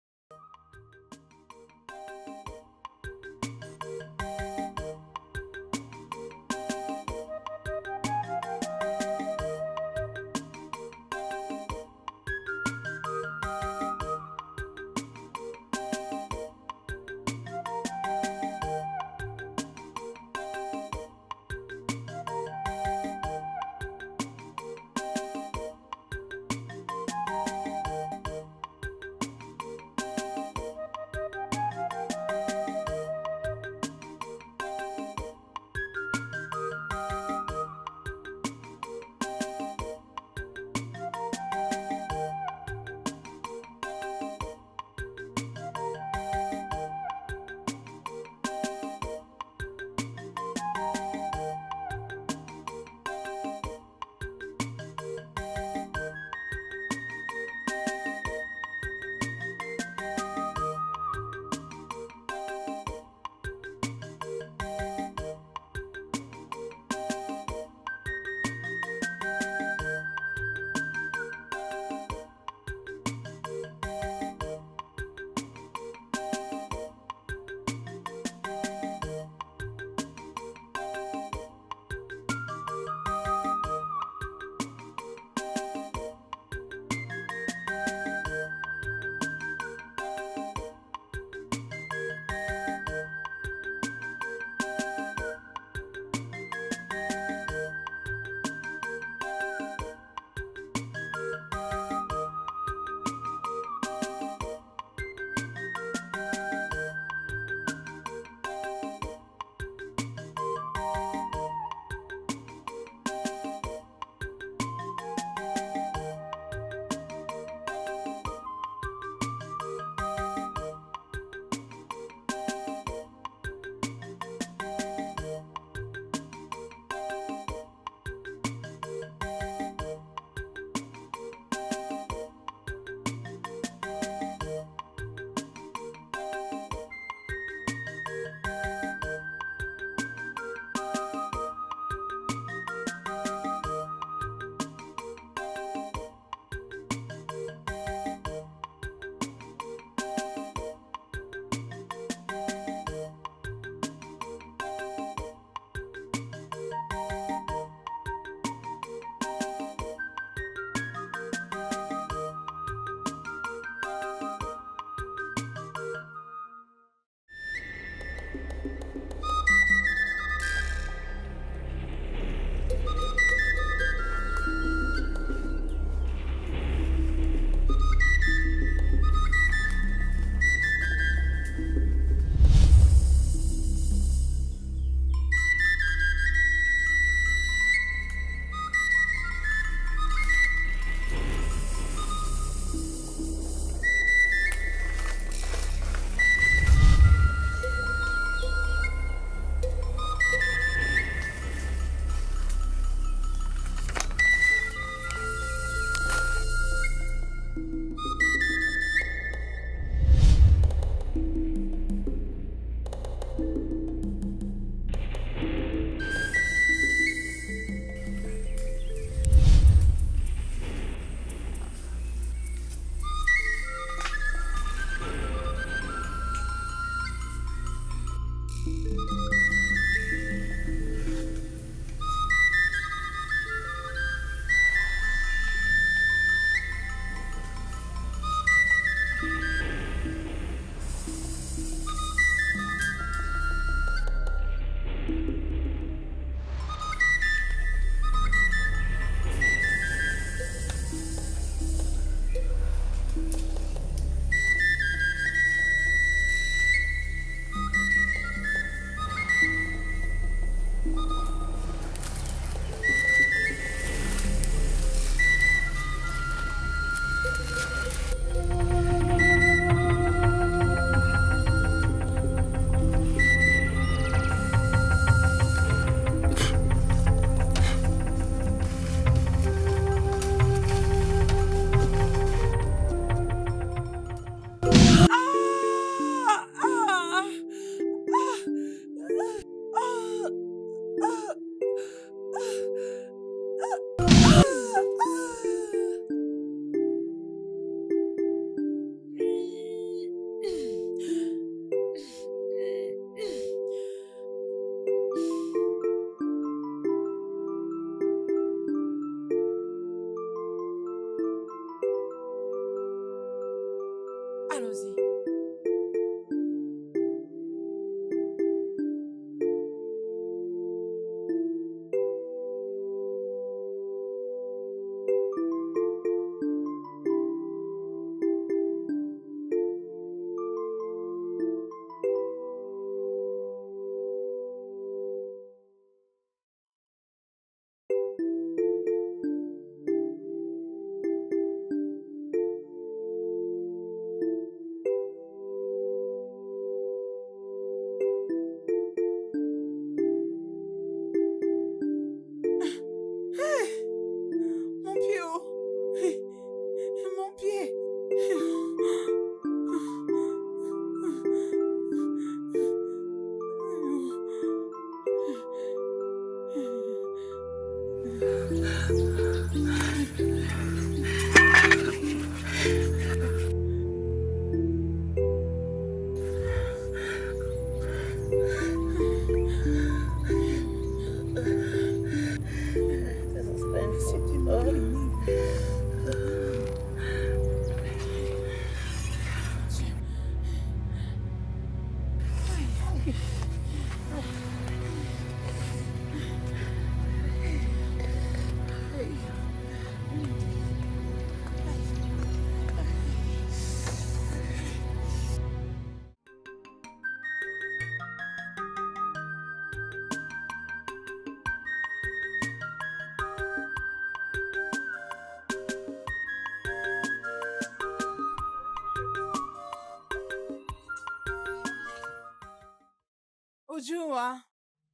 Ujua.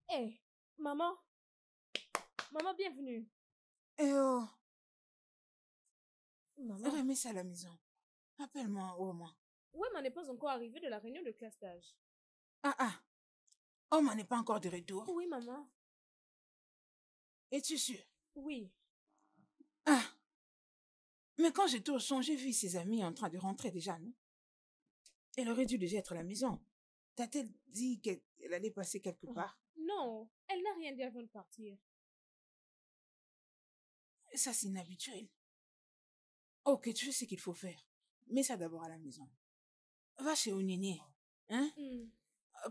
Hé, maman. Maman, bienvenue. Eh oh, Maman. remets ça à la maison. Appelle-moi Oma. Wema n'est pas encore arrivé de la réunion de classe d'âge. Ah. Oma n'est pas encore de retour. Oui, maman. Es-tu sûr? Oui. Ah. Mais quand j'étais au son, j'ai vu ses amis en train de rentrer déjà, non? Elle aurait dû déjà être à la maison. T'a-t-elle dit qu'elle allait passer quelque part? Non, elle n'a rien dit avant de partir. Ça, c'est inhabituel. Ok, tu sais ce qu'il faut faire. Mets ça d'abord à la maison. Va chez Onini, hein?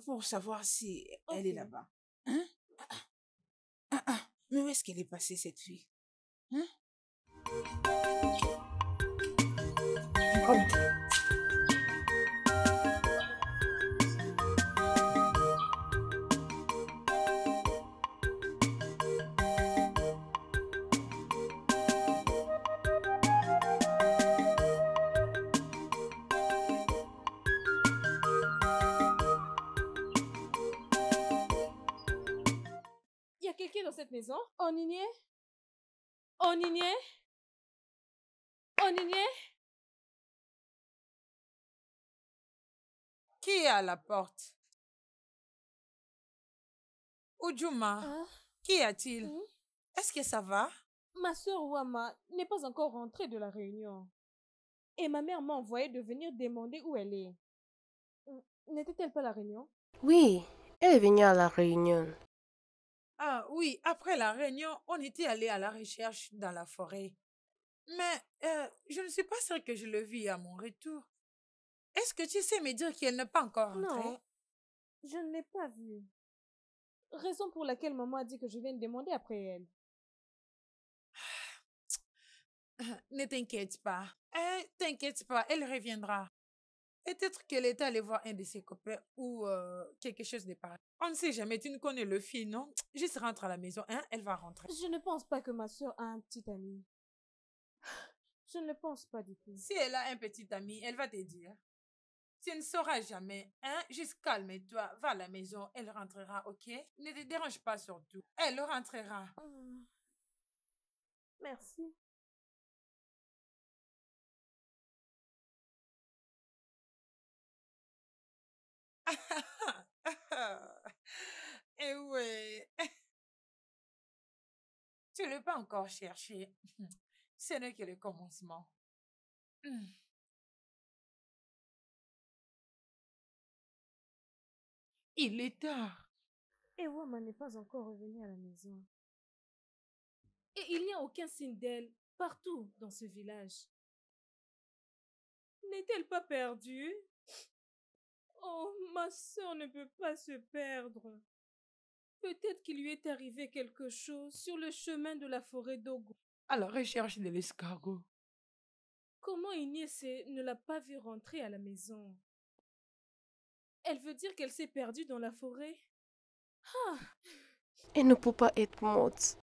Pour savoir si elle est Ok. là-bas. Hein? Mais où est-ce qu'elle est passée, cette fille? Hein? Il y a quelqu'un dans cette maison? Oninié? Oninié? Oninié? Qui est à la porte? Ujuma, Hein? qu'y a-t-il? Hmm? Est-ce que ça va? Ma sœur Wama n'est pas encore rentrée de la réunion. Et ma mère m'a envoyé de venir demander où elle est. N'était-elle pas à la réunion? Oui, elle est venue à la réunion. Ah oui, après la réunion, on était allé à la recherche dans la forêt. Mais je ne suis pas sûre que je le vis à mon retour. Est-ce que tu sais me dire qu'elle n'est pas encore rentrée? Non, je ne l'ai pas vue. Raison pour laquelle maman a dit que je vienne demander après elle. Ne t'inquiète pas. T'inquiète pas, elle reviendra. Peut-être qu'elle est allée voir un de ses copains ou quelque chose de pareil. On ne sait jamais, tu ne connais le fille, non? Juste rentre à la maison, hein? Elle va rentrer. Je ne pense pas que ma sœur a un petit ami. Je ne le pense pas du tout. Si elle a un petit ami, elle va te dire. Tu ne sauras jamais, hein? Juste calme-toi, va à la maison, elle rentrera, ok? Ne te dérange pas surtout. Elle rentrera. Merci. Eh ouais. Tu ne l'as pas encore cherché. Ce n'est que le commencement. Il est tard. Et Wama n'est pas encore revenue à la maison. Et il n'y a aucun signe d'elle partout dans ce village. N'est-elle pas perdue? Oh, ma sœur ne peut pas se perdre. Peut-être qu'il lui est arrivé quelque chose sur le chemin de la forêt d'Ogo. À la recherche de l'escargot. Comment Inès ne l'a pas vue rentrer à la maison? Elle veut dire qu'elle s'est perdue dans la forêt? Ah, Elle ne peut pas être morte.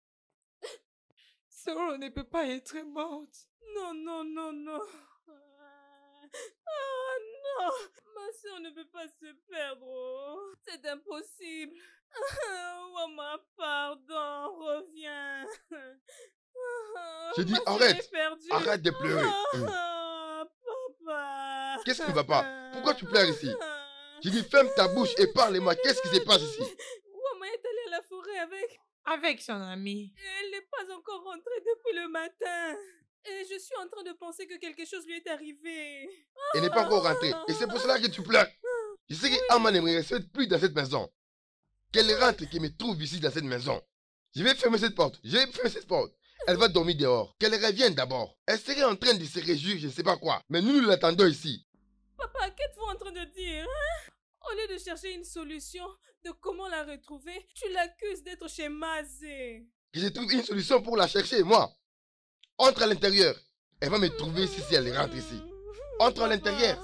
Soro ne peut pas être morte. non, non, non, non. Ah, non. Ma soeur ne peut pas se perdre. Oh. C'est impossible. Wama, pardon, reviens. J'ai dit Ma sœur arrête. est perdue. Arrête de pleurer. Ah, papa. Qu'est-ce qui ne va pas? Pourquoi tu pleures ici? J'ai dit ferme ta bouche et parle-moi. Qu'est-ce qui se passe ici? Wama est allée à la forêt avec. Avec son ami. Elle n'est pas encore encore rentré depuis le matin. Et je suis en train de penser que quelque chose lui est arrivé. Elle n'est pas encore rentrée. Et c'est pour cela que tu pleures. Je sais qu'Aman ne me respecte plus dans cette maison. Qu'elle rentre et qu'elle me trouve ici dans cette maison. Je vais fermer cette porte. Je vais fermer cette porte. Elle va dormir dehors. Qu'elle revienne d'abord. Elle serait en train de se réjouir, je ne sais pas quoi. Mais nous l'attendons ici. Papa, qu'êtes-vous en train de dire, hein? Au lieu de chercher une solution de comment la retrouver, tu l'accuses d'être chez Mazé. Que je trouve une solution pour la chercher, moi. Entre à l'intérieur. Elle va me trouver ici si elle rentre ici. Entre à l'intérieur.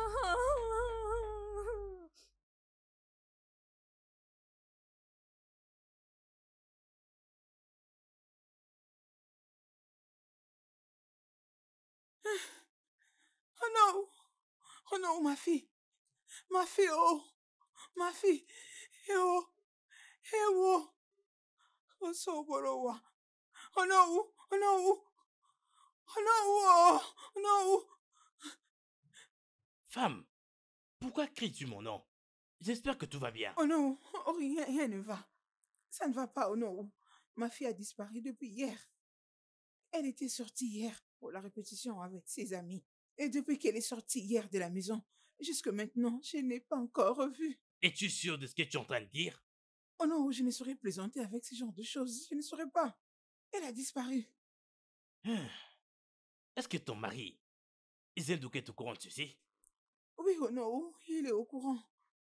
Oh non! Oh non, ma fille! Ma fille, oh! Ma fille! Eh oh! Eh oh! Oh, so borowa! Oh non! Oh non! Oh non! Oh non! Femme, pourquoi cries-tu mon nom? J'espère que tout va bien. Oh non! Oh, rien ne va. Ça ne va pas, oh non! Ma fille a disparu depuis hier. Elle était sortie hier pour la répétition avec ses amis. Et depuis qu'elle est sortie hier de la maison, jusque maintenant, je n'ai pas encore revu. Es-tu sûr de ce que tu es en train de dire? Oh non, je ne saurais plaisanter avec ce genre de choses. Je ne saurais pas. Elle a disparu. Est-ce que ton mari, Izendouke, est au courant de ceci? Oui, oh non, il est au courant.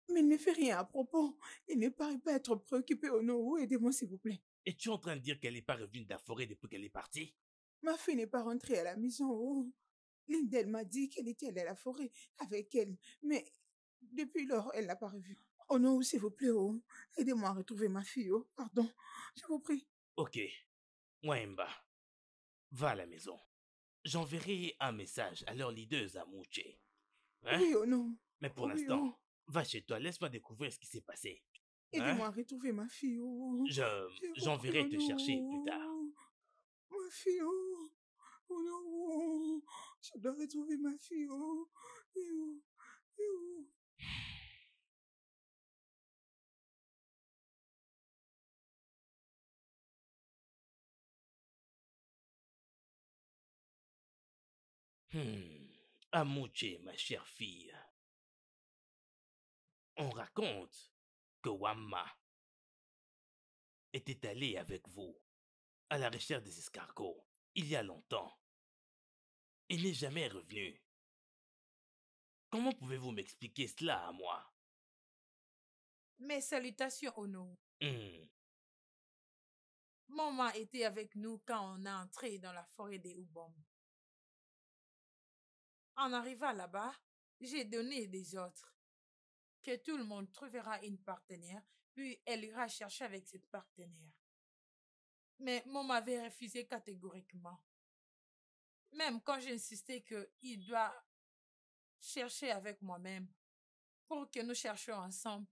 Mais il ne fait rien à propos. Il ne paraît pas être préoccupé, oh non. Aidez-moi, s'il vous plaît. Es-tu en train de dire qu'elle n'est pas revenue de la forêt depuis qu'elle est partie? Ma fille n'est pas rentrée à la maison, oh. L'une d'elles m'a dit qu'elle était allée à la forêt avec elle. Mais depuis lors, elle n'a pas revu. Oh non, s'il vous plaît, oh. Aidez-moi à retrouver ma fille, oh. Pardon, je vous prie. Ok, Mwemba, va à la maison. J'enverrai un message à leur leader à Mouche. Hein? Oui, oh non. Mais pour Oui, l'instant, oh. va chez toi, laisse-moi découvrir ce qui s'est passé. Aidez-moi à retrouver ma fille, oh. J'enverrai te Oh chercher non. plus tard. Ma fille, oh. Oh non. Je dois retrouver ma fille, oh. Et oh. Et oh. Amouche, ma chère fille. On raconte que Wamma était allé avec vous à la recherche des escargots il y a longtemps. Il n'est jamais revenu. Comment pouvez-vous m'expliquer cela à moi? Mes salutations, Ono. Hmm, Maman était avec nous quand on est entré dans la forêt des Oubom. En arrivant là-bas, j'ai donné des ordres. Que tout le monde trouvera une partenaire, puis elle ira chercher avec cette partenaire. Mais maman avait refusé catégoriquement. Même quand j'insistais qu'il doit chercher avec moi-même pour que nous cherchions ensemble.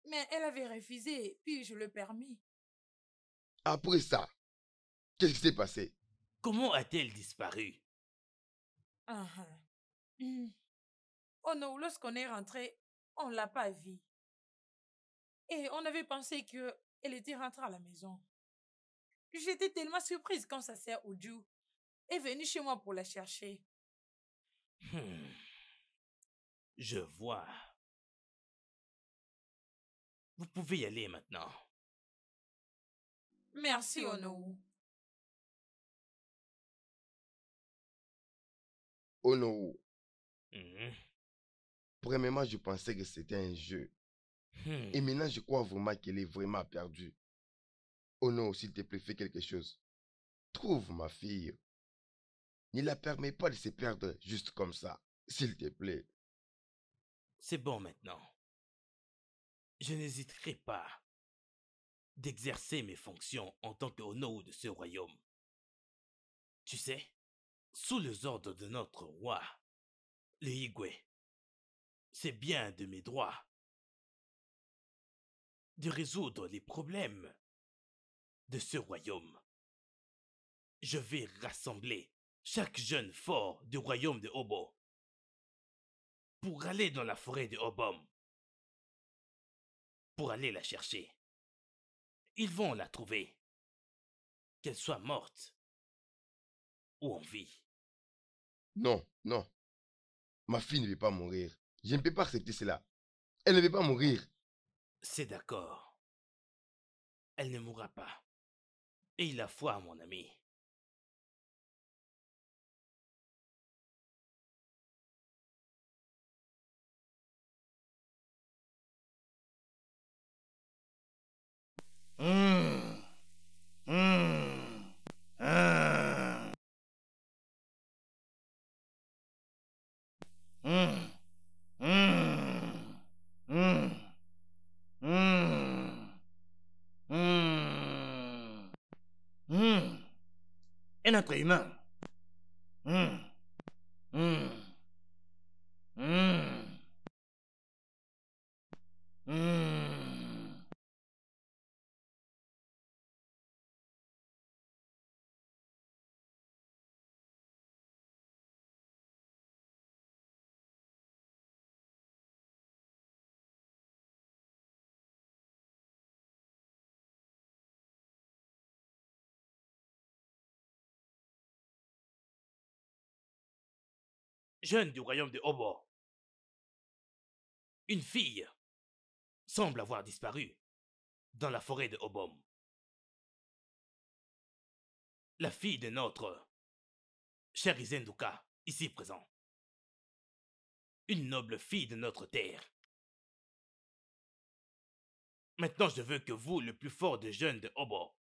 Mais elle avait refusé, puis je le permis. Après ça, qu'est-ce qui s'est passé? Comment a-t-elle disparu? Oh non, lorsqu'on est rentré, on ne l'a pas vue. Et on avait pensé qu'elle était rentrée à la maison. J'étais tellement surprise quand sa sœur Oudjou est venue chez moi pour la chercher. Je vois. Vous pouvez y aller maintenant. Merci, Ono. Oh non. Mhm. Premièrement, je pensais que c'était un jeu. Et maintenant, je crois vraiment qu'elle est vraiment perdue. Oh non, s'il te plaît, fais quelque chose. Trouve ma fille. Ne la permets pas de se perdre juste comme ça. S'il te plaît. C'est bon maintenant. Je n'hésiterai pas d'exercer mes fonctions en tant qu'Ono de ce royaume. Tu sais, sous les ordres de notre roi, le Igwe, c'est bien de mes droits de résoudre les problèmes de ce royaume. Je vais rassembler chaque jeune fort du royaume de Obo pour aller dans la forêt de Obom, pour aller la chercher. Ils vont la trouver. qu'elle soit morte ou en vie. Non, non. Ma fille ne veut pas mourir. Je ne peux pas accepter cela. Elle ne veut pas mourir. C'est d'accord. Elle ne mourra pas. Aie la foi, mon ami. Un être humain. Jeune du royaume de Obo, une fille semble avoir disparu dans la forêt de Obom. La fille de notre cher Izenduka, ici présent. Une noble fille de notre terre. Maintenant, je veux que vous, le plus fort des jeunes de Obo,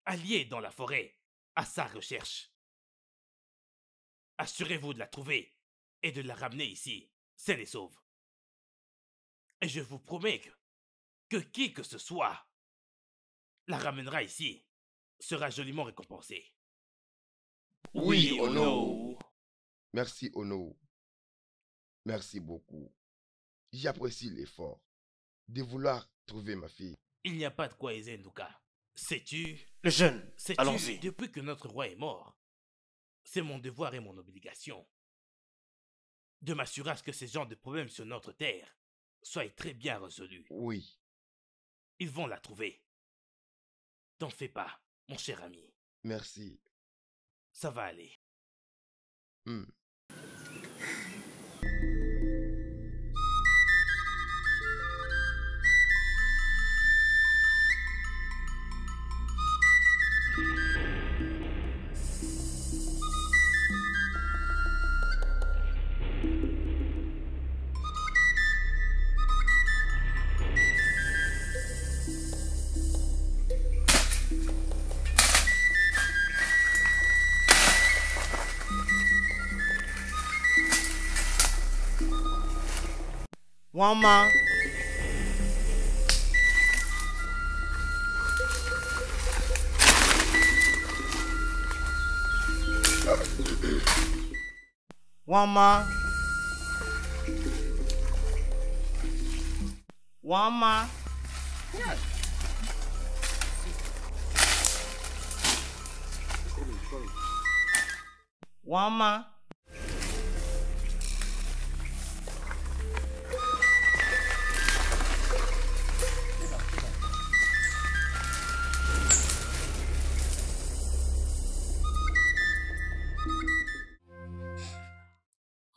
alliez dans la forêt à sa recherche. Assurez-vous de la trouver et de la ramener ici, saine et sauve. Et je vous promets que qui que ce soit la ramènera ici, sera joliment récompensé. Oui, Ono. Merci, Ono. Merci beaucoup. J'apprécie l'effort de vouloir trouver ma fille. Il n'y a pas de quoi, Izenduka. Sais-tu, Le jeune, allons-y. depuis que notre roi est mort, c'est mon devoir et mon obligation de m'assurer à ce que ces genres de problèmes sur notre terre soient très bien résolus. Oui. Ils vont la trouver. T'en fais pas, mon cher ami. Merci. Ça va aller. Wama. Wama. Wama. Wama.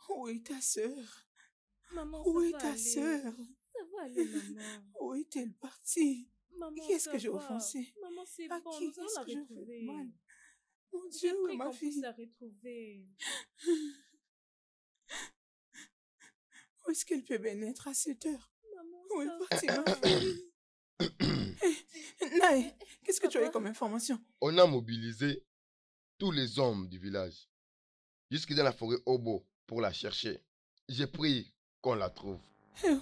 Où est ta sœur? Maman, Où est ça va ta aller. sœur? Ça va aller, maman. Où est-elle partie? Maman, Qu'est-ce ça que j'ai va. offensé? Maman, c'est À bon, qui nous allons est-ce la que je fais retrouver. de mal? Mon J'ai Dieu, où est pris ma qu'on puisse fille? la retrouver. Où est-ce qu'elle peut bien être à cette heure? Maman, Où ça est partie va. ma fille? Naï, qu'est-ce que tu as eu Papa. comme information? On a mobilisé tous les hommes du village jusque dans la forêt Obo pour la chercher. J'ai prié qu'on la trouve.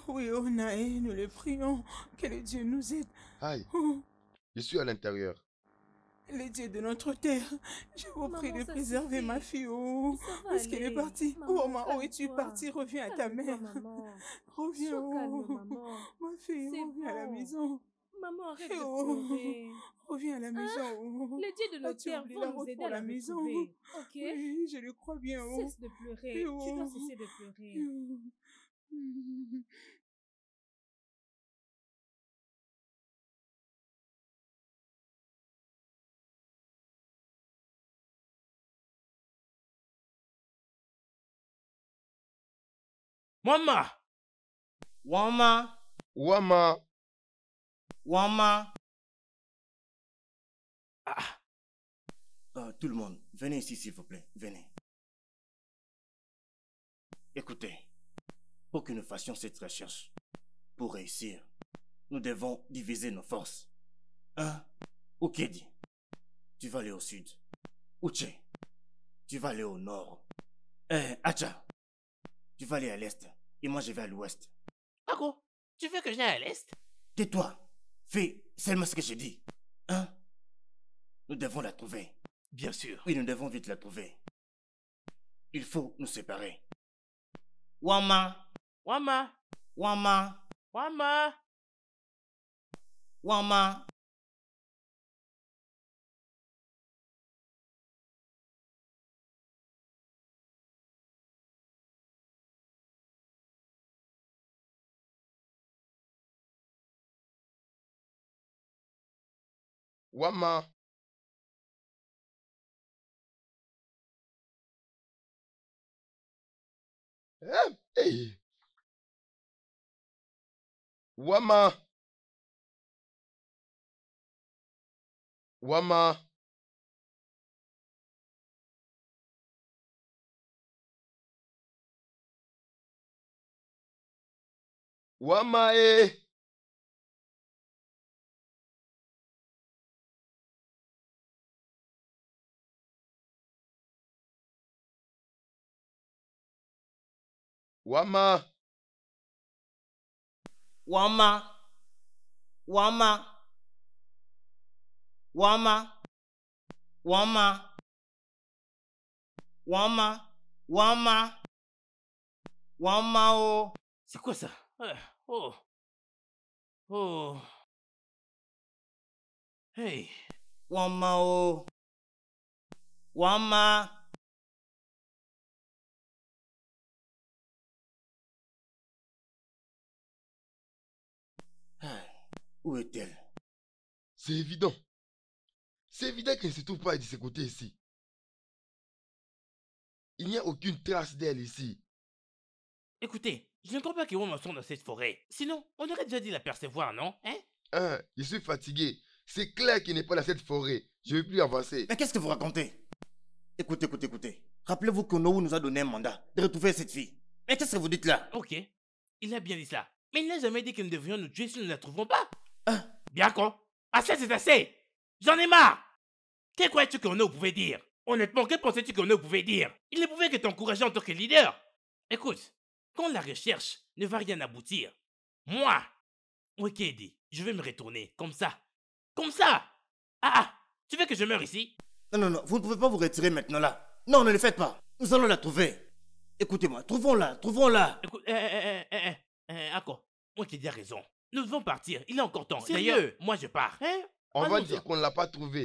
Oui, oh Naï, nous le prions. Que le Dieu nous aide. Aïe, Oh, je suis à l'intérieur. les dieux de notre terre, je vous prie Maman, de ça préserver ma suffit. fille. Oh, Ça va où est-ce qu'elle est aller. partie? Maman, Oh, maman, où es-tu calme-toi. partie? Reviens à ta Calme-toi, mère. maman. Reviens, Sois calme, oh. maman. Ma fille, C'est reviens à la bon. maison. Maman, arrête Eh de oh, pleurer. reviens à la maison. Oh. Les dieux de nos As-tu terres oublié vont la nous route aider pour à la la maison? retrouver. Ok? Oui, je le crois bien. Oh. Cesse de pleurer. Eh Tu dois oh. cesser de pleurer. Oh. Maman! Wama, Wama. Wama. Ah, Tout le monde, venez ici s'il vous plaît, venez. Écoutez, pour que nous fassions cette recherche, pour réussir, nous devons diviser nos forces. Okedi, tu vas aller au sud. Uche, tu vas aller au nord. Acha, tu vas aller à l'est. Et moi je vais à l'ouest. Ako, tu veux que j'aille à l'est? Tais-toi, fais seulement ce que je dis. Nous devons la trouver. Bien sûr. Oui, nous devons vite la trouver. Il faut nous séparer. Wama, Wama! Wama, Wama! Wama. Wama. Hey. Wama. Wama. Wama Wama. Wama, Wama, Wama, Wama, Wama, Wama, Wama, oh. C'est quoi ça? Oh. Oh. Hey. Wama, oh. Wama. Où est-elle? C'est évident. C'est évident qu'elle ne se trouve pas de ce côté ici. Il n'y a aucune trace d'elle ici. Écoutez, je ne crois pas que Wama soit dans cette forêt. Sinon, on aurait déjà dû la percevoir, non? Je suis fatigué. C'est clair qu'il n'est pas dans cette forêt. Je ne vais plus avancer. Mais qu'est-ce que vous racontez? Écoutez. Rappelez-vous que Noou nous a donné un mandat de retrouver cette fille. Mais qu'est-ce que vous dites là? Ok, il a bien dit ça. Mais il n'a jamais dit que nous devrions nous tuer si nous ne la trouvons pas. Bien quoi? Assez, c'est assez. J'en ai marre. Que croyais-tu que Ono pouvait dire? Honnêtement, que pensais-tu que Ono pouvait dire? Il ne pouvait que t'encourager en tant que leader. Écoute, quand la recherche ne va rien aboutir, moi, Okedi, je vais me retourner, comme ça. Comme ça. Tu veux que je meure ici? Non, vous ne pouvez pas vous retirer maintenant là. Non, ne le faites pas. Nous allons la trouver. Écoutez-moi, trouvons-la. Écoute, Ako, Okedi a raison. Nous devons partir, il est encore temps. Sérieux? D'ailleurs, moi je pars. On va dire qu'on ne l'a pas trouvée.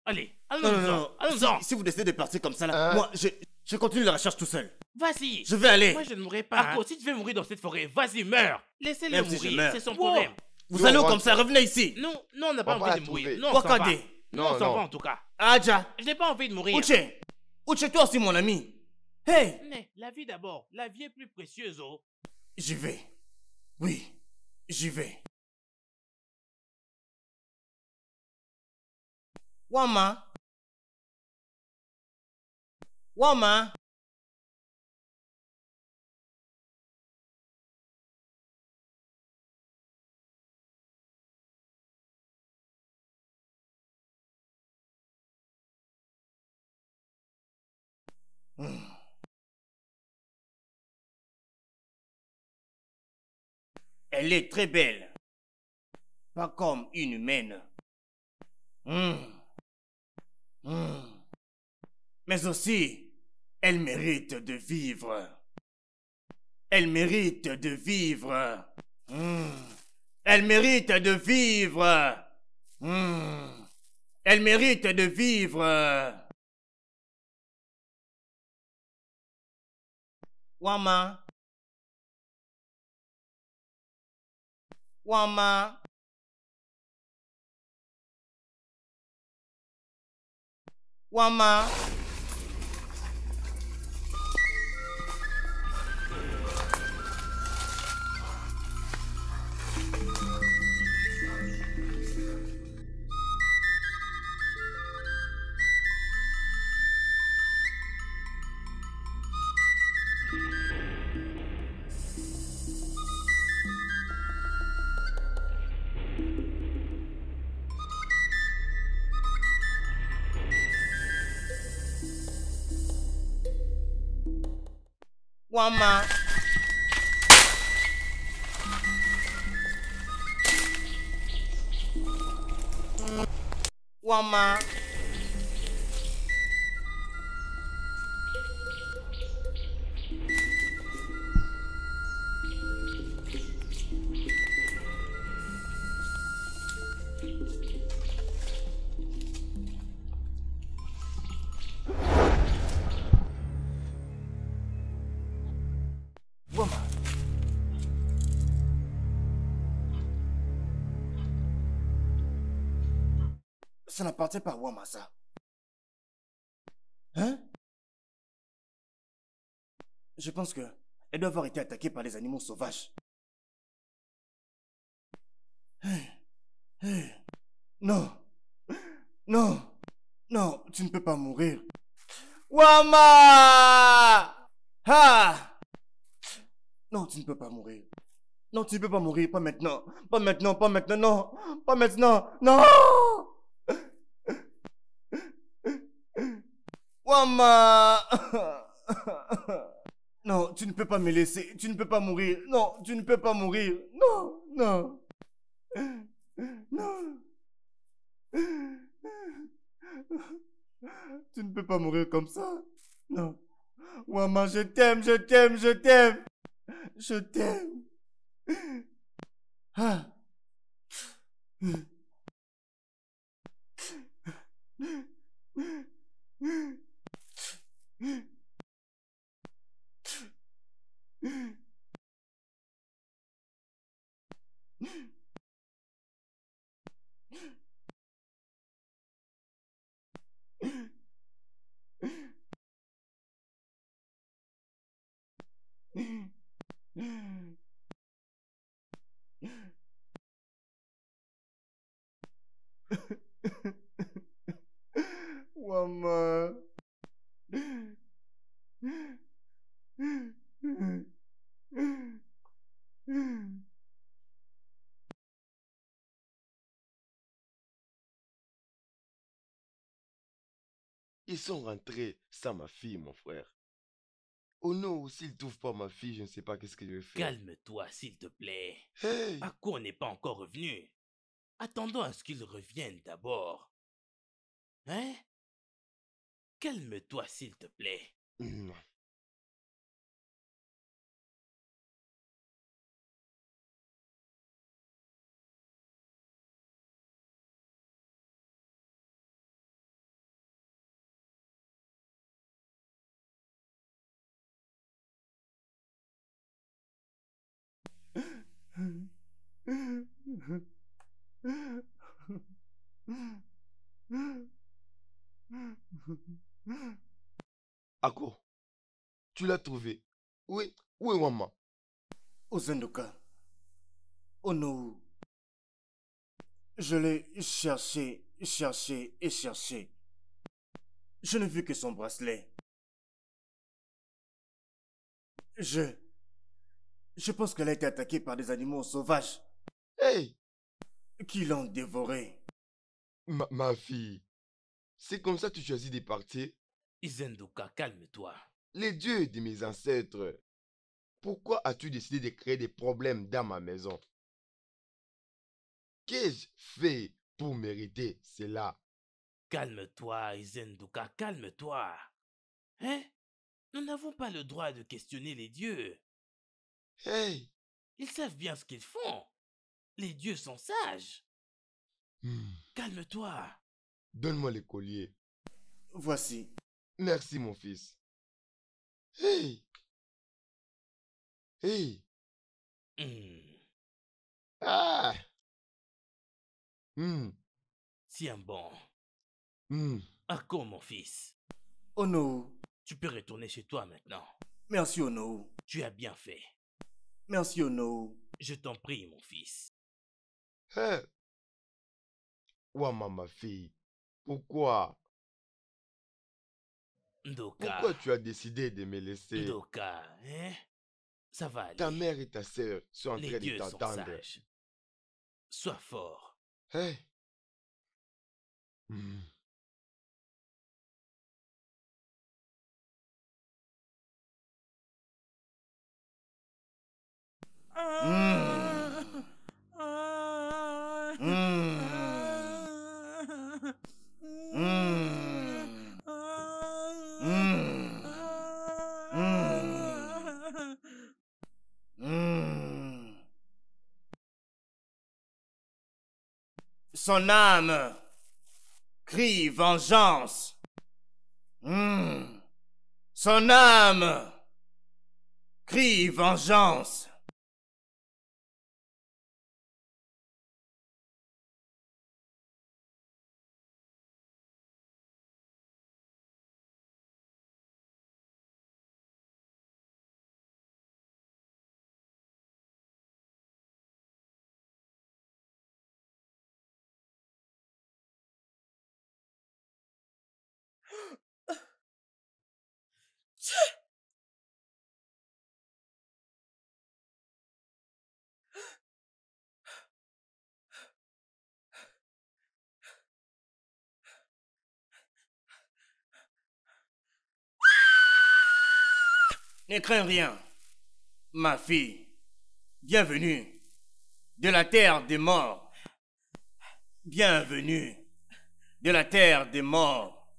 Allez, Non. allons-en. Si vous décidez de partir comme ça là, moi, je continue la recherche tout seul. Vas-y. Je vais aller. Moi, je ne mourrai pas. Ako, si tu veux mourir dans cette forêt, vas-y, meurs. Laissez-le Même si je mourir, meurs. c'est son problème. Vous allez où comme ça? Revenez ici. Non, on n'a pas On va envie la de mourir. trouver. Non, on s'en va. Wakade. Non, on s'en va en tout cas. Aja. Je n'ai pas envie de mourir. Uche, toi aussi mon ami. Hey. Mais la vie d'abord. La vie est plus précieuse, oh. J'y vais. Oui, j'y vais. Wama. Elle est très belle. Pas comme une humaine. Mais aussi, elle mérite de vivre. Elle mérite de vivre. Elle mérite de vivre. Elle mérite de vivre. Wama. Wama. Wama. Wama. Ça n'appartient pas à Wama, ça. Hein? Je pense que elle doit avoir été attaquée par les animaux sauvages. Non. Non. Non, tu ne peux pas mourir. Wama! Ha! Non, tu ne peux pas mourir. Non, tu ne peux pas mourir. Pas maintenant. Pas maintenant, pas maintenant, non. Pas maintenant. Non! Wama! Non, tu ne peux pas me laisser. Tu ne peux pas mourir. Non, tu ne peux pas mourir. Non, non. Non. Tu ne peux pas mourir comme ça. Non. Wama, je t'aime, je t'aime, je t'aime. Je t'aime. Ah. Wama. Ils sont rentrés sans ma fille, mon frère. Oh non, s'ils ne trouvent pas ma fille, je ne sais pas qu'est-ce que je vais faire. Calme-toi, s'il te plaît. Hey! Ako n'est pas encore revenu. Attendons à ce qu'il revienne d'abord. Hein? Calme-toi, s'il te plaît. Hmm. Ako, tu l'as trouvé. Oui, où est maman? Ozendoka. Oh non. Je l'ai cherché, cherché et cherché. Je n'ai vu que son bracelet. Je pense qu'elle a été attaquée par des animaux sauvages Hey! qui l'ont dévorée. Ma fille, c'est comme ça que tu choisis de partir? Izenduka, calme-toi. Les dieux de mes ancêtres, pourquoi as-tu décidé de créer des problèmes dans ma maison? Qu'ai-je fait pour mériter cela? Calme-toi, Izenduka, calme-toi. Hein? Nous n'avons pas le droit de questionner les dieux. Hey! Ils savent bien ce qu'ils font. Les dieux sont sages. Hmm. Calme-toi. Donne-moi le collier. Voici. Merci, mon fils. Hey! Hey! Hmm. Ah! Hmm. Tiens bon. Hmm. Ako, mon fils. Oh non. Tu peux retourner chez toi maintenant. Merci Ono. Tu as bien fait. Merci Ono. Je t'en prie, mon fils. Hey! Ouama, ma fille, pourquoi? Ndoka. Pourquoi tu as décidé de me laisser? Ndoka, hein? Ça va aller. Ta mère et ta sœur sont en Les train de dieux sont t'attendre. sages. Sois fort. Hey! Hmm. Son âme crie vengeance. Son âme crie vengeance. Ne crains rien, ma fille. Bienvenue de la terre des morts. Bienvenue de la terre des morts.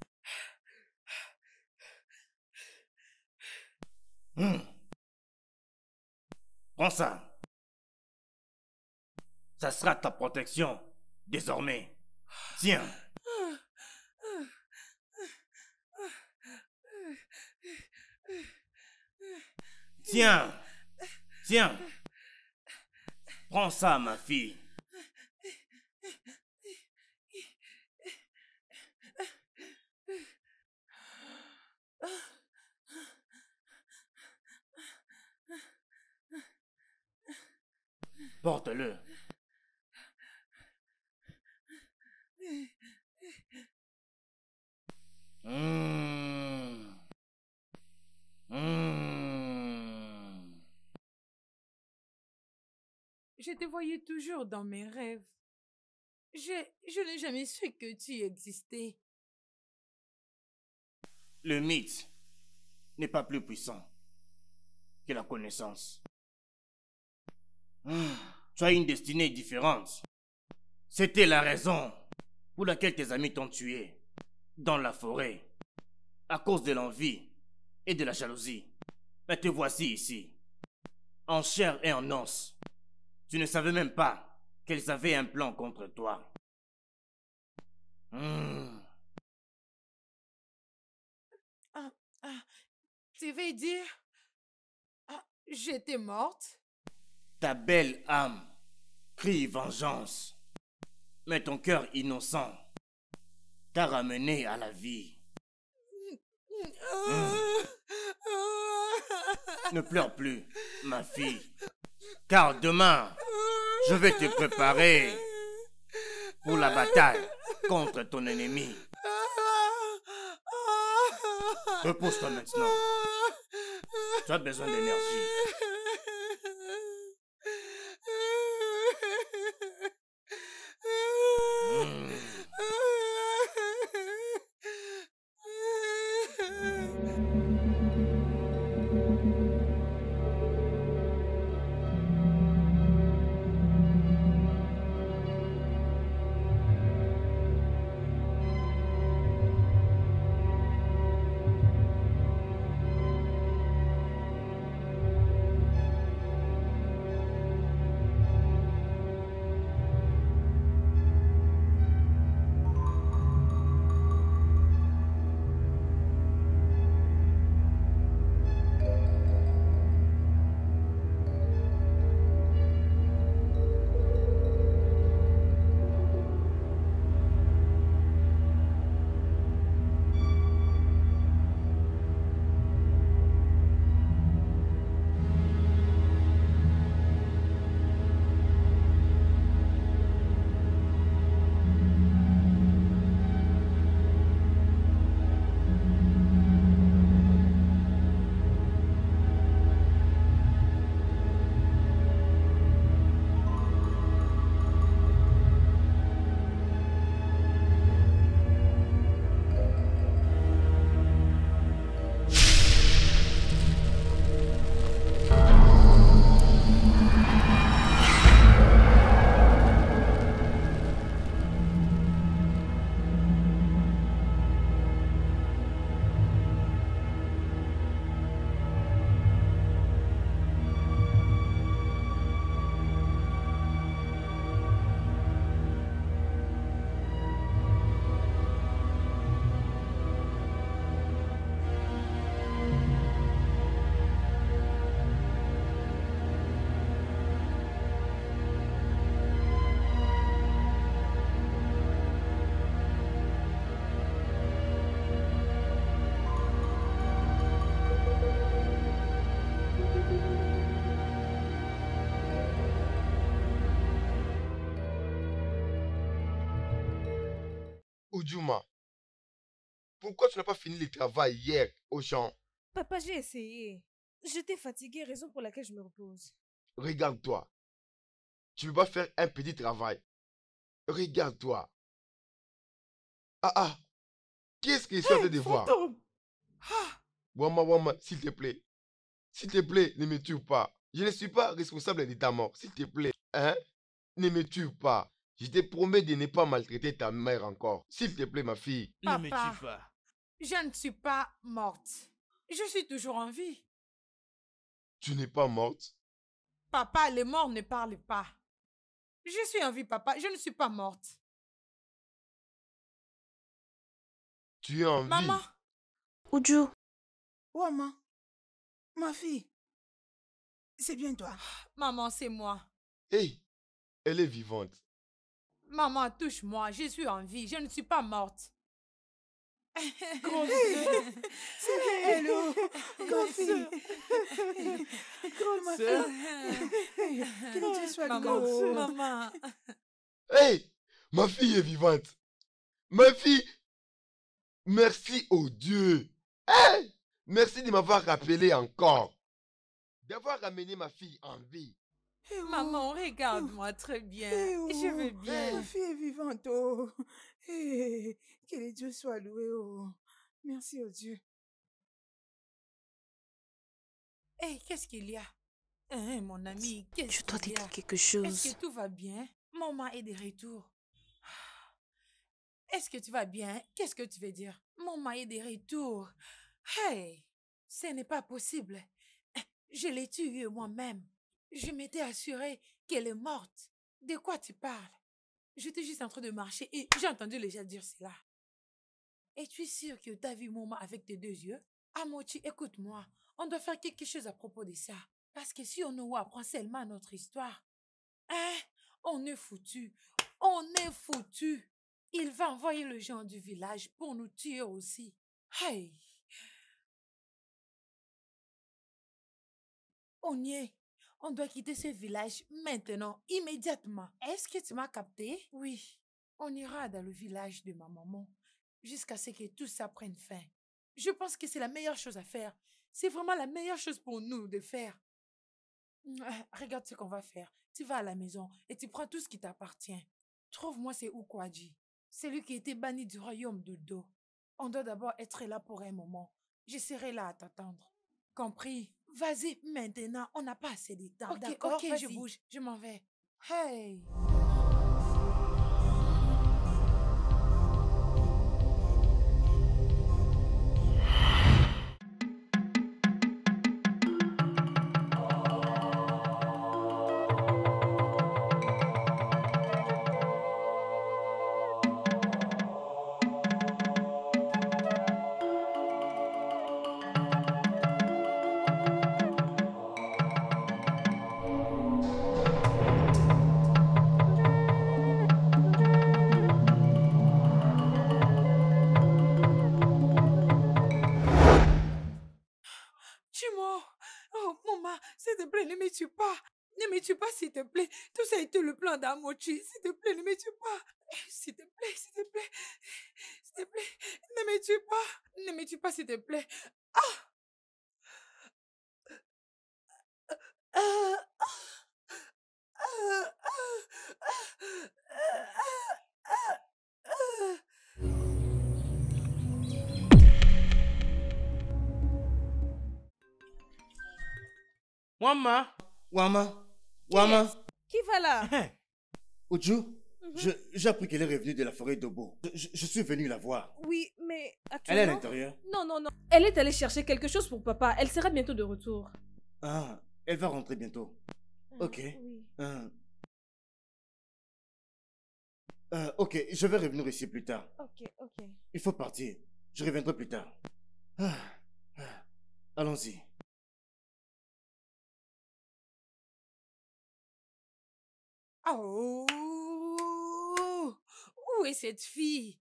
Prends ça. Ça sera ta protection désormais. Tiens. Tiens. Tiens. Prends ça, ma fille. Porte-le. Je te voyais toujours dans mes rêves. Je n'ai jamais su que tu existais. Le mythe n'est pas plus puissant que la connaissance. Tu as une destinée différente. C'était la raison pour laquelle tes amis t'ont tué dans la forêt, à cause de l'envie et de la jalousie. Mais te voici ici, en chair et en os. Tu ne savais même pas qu'elles avaient un plan contre toi. Tu veux dire... j'étais morte? Ta belle âme crie vengeance, mais ton cœur innocent t'a ramené à la vie. Ne pleure plus, ma fille, car demain, je vais te préparer pour la bataille contre ton ennemi. Repose-toi maintenant. Tu as besoin d'énergie. Ujuma, pourquoi tu n'as pas fini le travail hier au champ? Papa, j'ai essayé. J'étais fatiguée, raison pour laquelle je me repose. Regarde-toi. Tu ne peux pas faire un petit travail. Regarde-toi. Ah ah, qu'est-ce que je suis en train de voir? Fantôme. Ah, Wama, s'il te plaît. S'il te plaît, ne me tue pas. Je ne suis pas responsable de ta mort. S'il te plaît, hein? Ne me tue pas. Je te promets de ne pas maltraiter ta mère encore. S'il te plaît, ma fille. Ne me Papa. tue pas. je ne suis pas morte. Je suis toujours en vie. Tu n'es pas morte? Papa, les morts ne parlent pas. Je suis en vie, papa. Je ne suis pas morte. Tu es en Maman, vie. Uju, Wama, ma fille, c'est bien toi. maman, c'est moi. Hey, elle est vivante. Maman, touche-moi. Je suis en vie. Je ne suis pas morte. C'est elle, oh, ma fille. Grande ma Sœur. fille. Que Dieu soit Maman, loué. maman. Hey, ma fille est vivante. Ma fille, merci au Dieu. Hey, merci de m'avoir rappelé encore. D'avoir ramené ma fille en vie. Eh oh, Maman, regarde-moi très bien. eh oh, Je vais bien. Ma fille est vivante, oh. Eh, que les dieux soient loués, oh. Merci au Dieu. Hé, qu'est-ce qu'il y a? Hein, mon ami, je qu'est-ce dois te qu'il y a? dire quelque Est-ce chose. que tout va bien? Maman est de retour. Est-ce que tu vas bien? Qu'est-ce que tu veux dire? Maman est de retour. Hey, ce n'est pas possible. Je l'ai tuée moi-même. Je m'étais assurée qu'elle est morte. De quoi tu parles? J'étais juste en train de marcher et j'ai entendu les gens dire cela. Es-tu sûr que tu as vu maman avec tes deux yeux? Amochi, écoute-moi. On doit faire quelque chose à propos de ça. Parce que si on nous apprend seulement notre histoire, hein, on est foutu. On est foutu. Il va envoyer les gens du village pour nous tuer aussi. Hey! On y est. On doit quitter ce village maintenant, immédiatement. Est-ce que tu m'as capté? Oui. On ira dans le village de ma maman jusqu'à ce que tout ça prenne fin. Je pense que c'est la meilleure chose à faire. C'est vraiment la meilleure chose pour nous de faire. Regarde ce qu'on va faire. Tu vas à la maison et tu prends tout ce qui t'appartient. Trouve-moi c'est Ukwaji, celui qui était banni du royaume de Do. On doit d'abord être là pour un moment. Je serai là à t'attendre. Compris? Vas-y maintenant, on n'a pas assez de temps. D'accord, ok, je bouge, je m'en vais. Hey! Tue-moi! Oh, maman, s'il te plaît, ne me tue pas! Ne me tue pas, s'il te plaît. Tout ça a été le plan d'Amochi. S'il te plaît, ne me tue pas. S'il te plaît, s'il te plaît. S'il te plaît, ne me tue pas. Ne me tue pas, s'il te plaît. Ah! Ah! Ah! Wama. Wama, Qui Wama, est-ce? Qui va là? Hein, Uju, j'ai appris qu'elle est revenue de la forêt d'Obo. Je suis venu la voir. Oui, mais Elle est à actuellement... l'intérieur. Non, non, non. Elle est allée chercher quelque chose pour papa. Elle sera bientôt de retour. Ah, elle va rentrer bientôt. Ok. Oui. Ok, je vais revenir ici plus tard. Ok, ok. Il faut partir. Je reviendrai plus tard. Ah, ah. Allons-y. Oh! Où est cette fille?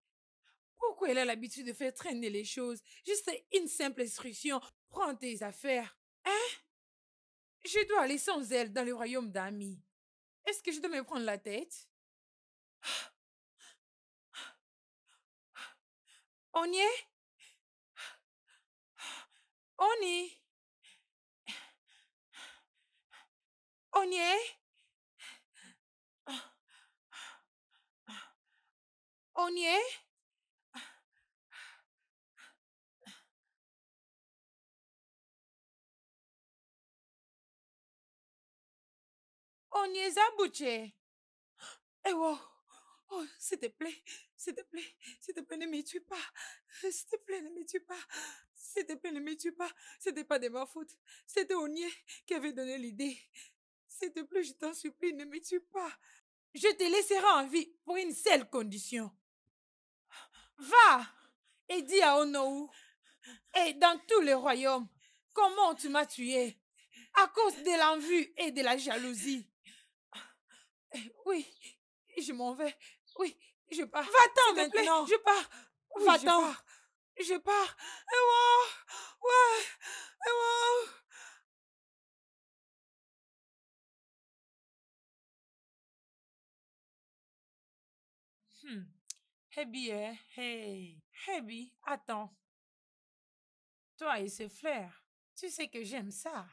Pourquoi elle a l'habitude de faire traîner les choses? Juste une simple instruction. Prends tes affaires. Hein? Je dois aller sans elle dans le royaume d'Ami. Est-ce que je dois me prendre la tête? On y est? On y? On y est? On y est? On y est, Zabouché? Eh wow. Oh, s'il te plaît, s'il te plaît, s'il te plaît, ne me tue pas. S'il te plaît, ne me tue pas. S'il te plaît, ne me tue pas. C'était pas de ma faute. C'était Onier qui avait donné l'idée. S'il te plaît, je t'en supplie, ne me tue pas. Je te laisserai en vie pour une seule condition. Va et dis à Onowu et dans tous les royaumes comment tu m'as tué à cause de l'envie et de la jalousie. Oui, je m'en vais. Oui, je pars. Va-t'en maintenant. Je pars. Oui, va-t'en. Je pars. Ouais. Hebi, hey. Hebi, attends. Toi et ce flair, tu sais que j'aime ça.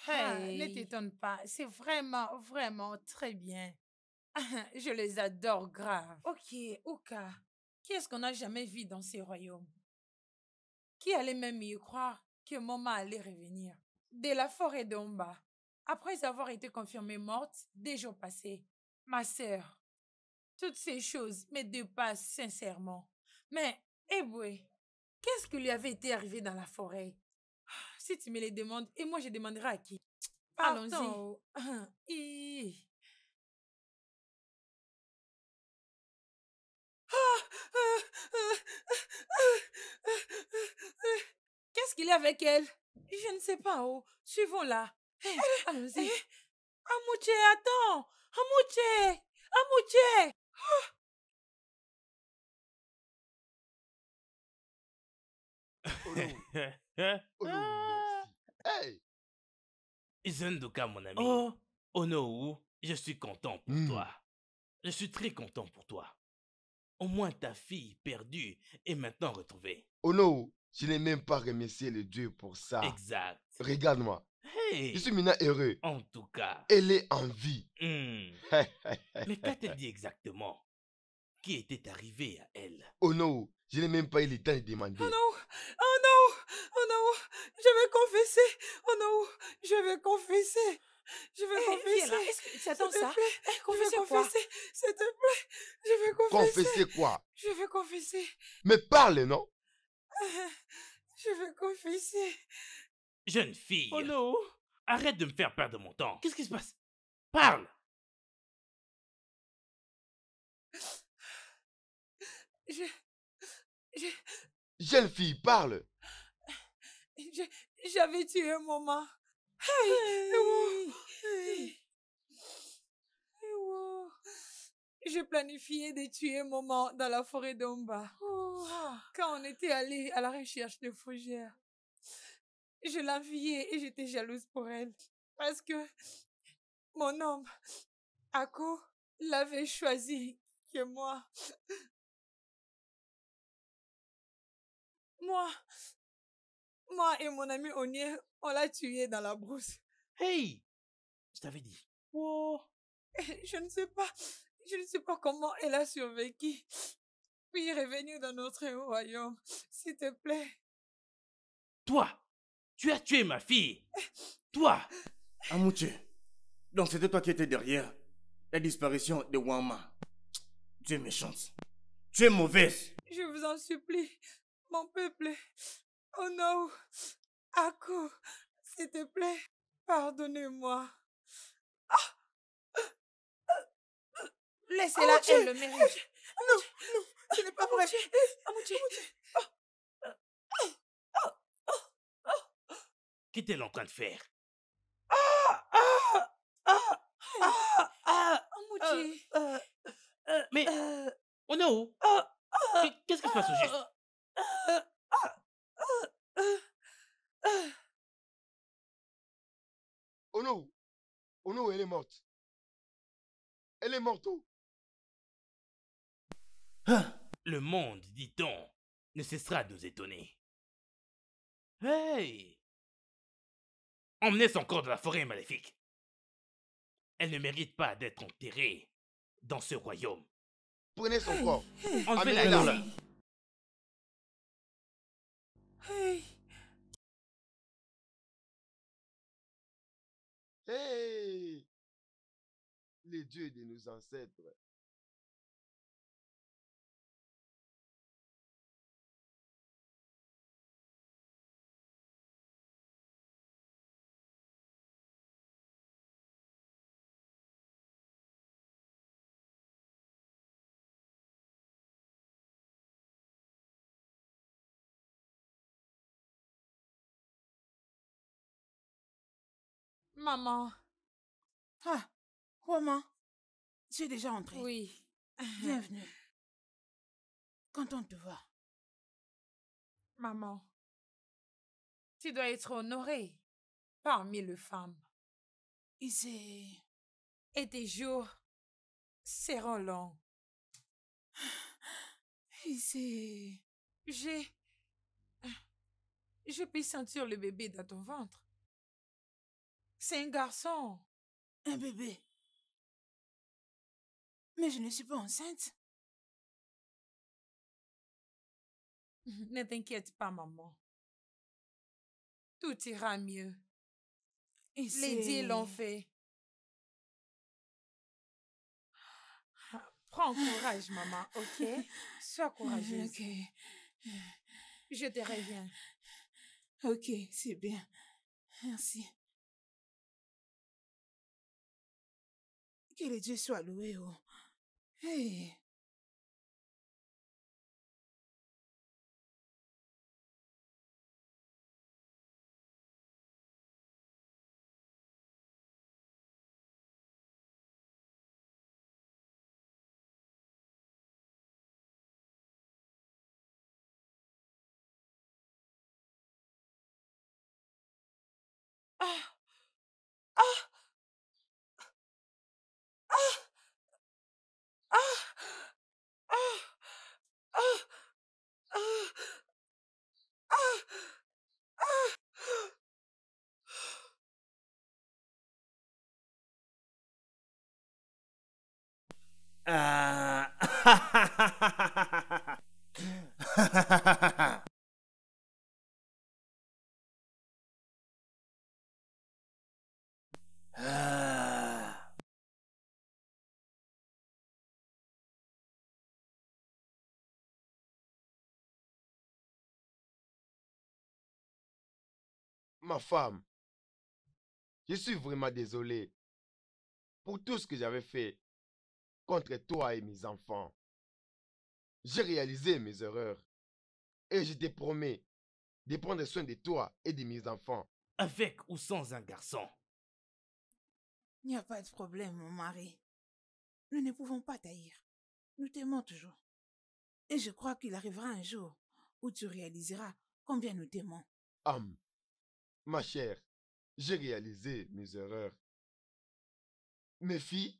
Hey. Ne t'étonne pas, c'est vraiment, vraiment très bien. Je les adore grave. Ok, Ouka, qui est-ce qu'on n'a jamais vu dans ces royaumes? Qui allait même y croire que maman allait revenir de la forêt d'Omba après avoir été confirmée morte des jours passés? Ma sœur, toutes ces choses me dépassent sincèrement. Mais, Eboué, qu'est-ce qui lui avait été arrivé dans la forêt? Si tu me les demandes, et moi je demanderai à qui? Allons-y. Qu'est-ce qu'il y a avec elle? Je ne sais pas. Oh. Suivons-la. Hey, allons-y. Amouché, attends. Amouché. Merci. Hey! Izendoka, mon ami. Oh, Onowu, je suis content pour toi. Je suis très content pour toi. Au moins ta fille perdue est maintenant retrouvée. Oh non, je n'ai même pas remercié le Dieu pour ça. Exact. Regarde-moi, Hey. je suis maintenant heureux. En tout cas. Elle est en vie. Mais qu'a-t-elle dit exactement? Qui était arrivé à elle? Oh non, je n'ai même pas eu le temps de demander. Oh non. Je vais confesser. Oh non, je vais confesser. Est-ce que tu attends ça? Confesser, s'il te plaît. Je vais confesser. Confesser quoi? Je vais confesser. Mais parle, non? Je vais confesser. Jeune fille. Oh non. Arrête de me faire perdre mon temps. Qu'est-ce qui se passe? Parle. Jeune fille, parle. J'avais tué maman. J'ai planifié de tuer maman dans la forêt d'Omba. Quand on était allé à la recherche de fougères, je l'enviais et j'étais jalouse pour elle. Parce que mon homme, Ako, l'avait choisi que moi. Moi et mon ami Onier, on l'a tué dans la brousse. Hey, je t'avais dit. Oh. Je ne sais pas comment elle a survécu. Puis revenir dans notre royaume, s'il te plaît. Toi, tu as tué ma fille. Toi. Amouché, donc c'était toi qui étais derrière la disparition de Wama. Tu es méchante. Tu es mauvaise. Je vous en supplie, mon peuple. Oh non, Ako, s'il te plaît, pardonnez-moi. Laissez-la, elle le mérite. Non, ce n'est pas vrai. Amouché. Qu'est-elle en train de faire? Amouché. Mais, oh non. Qu'est-ce qui se passe au juste? Oh non. Oh non, elle est morte. Elle est morte. Le monde, dit-on, ne cessera de nous étonner. Hey! Emmenez son corps de la forêt maléfique. Elle ne mérite pas d'être enterrée dans ce royaume. Prenez son corps. Enlevez-la Amenez-la. ici. Hey. Hey! Les dieux de nos ancêtres. Maman. Ah, Romain, tu es déjà entré. Oui. Bienvenue. Content de te voir. Maman, tu dois être honorée parmi les femmes. Et c'est... Et tes jours seront longs. Et c'est... Je peux sentir le bébé dans ton ventre. C'est un garçon. Un bébé. Mais je ne suis pas enceinte. Ne t'inquiète pas, maman. Tout ira mieux. Et Les dieux l'ont fait. Prends courage, maman, ok? Sois courageuse. Ok. Je te reviens. Ok, c'est bien. Merci. Que les dieux soient loués. Oh. Hey. Ah! Ah! Ah! Ah! Ah! Ah! Ah! Ah! Ah! Ah. Ah. Ma femme, je suis vraiment désolé pour tout ce que j'avais fait contre toi et mes enfants. J'ai réalisé mes erreurs et je te promets de prendre soin de toi et de mes enfants. Avec ou sans un garçon. Il n'y a pas de problème, mon mari. Nous ne pouvons pas t'haïr. Nous t'aimons toujours. Et je crois qu'il arrivera un jour où tu réaliseras combien nous t'aimons. Ma chère, j'ai réalisé mes erreurs. Mes filles,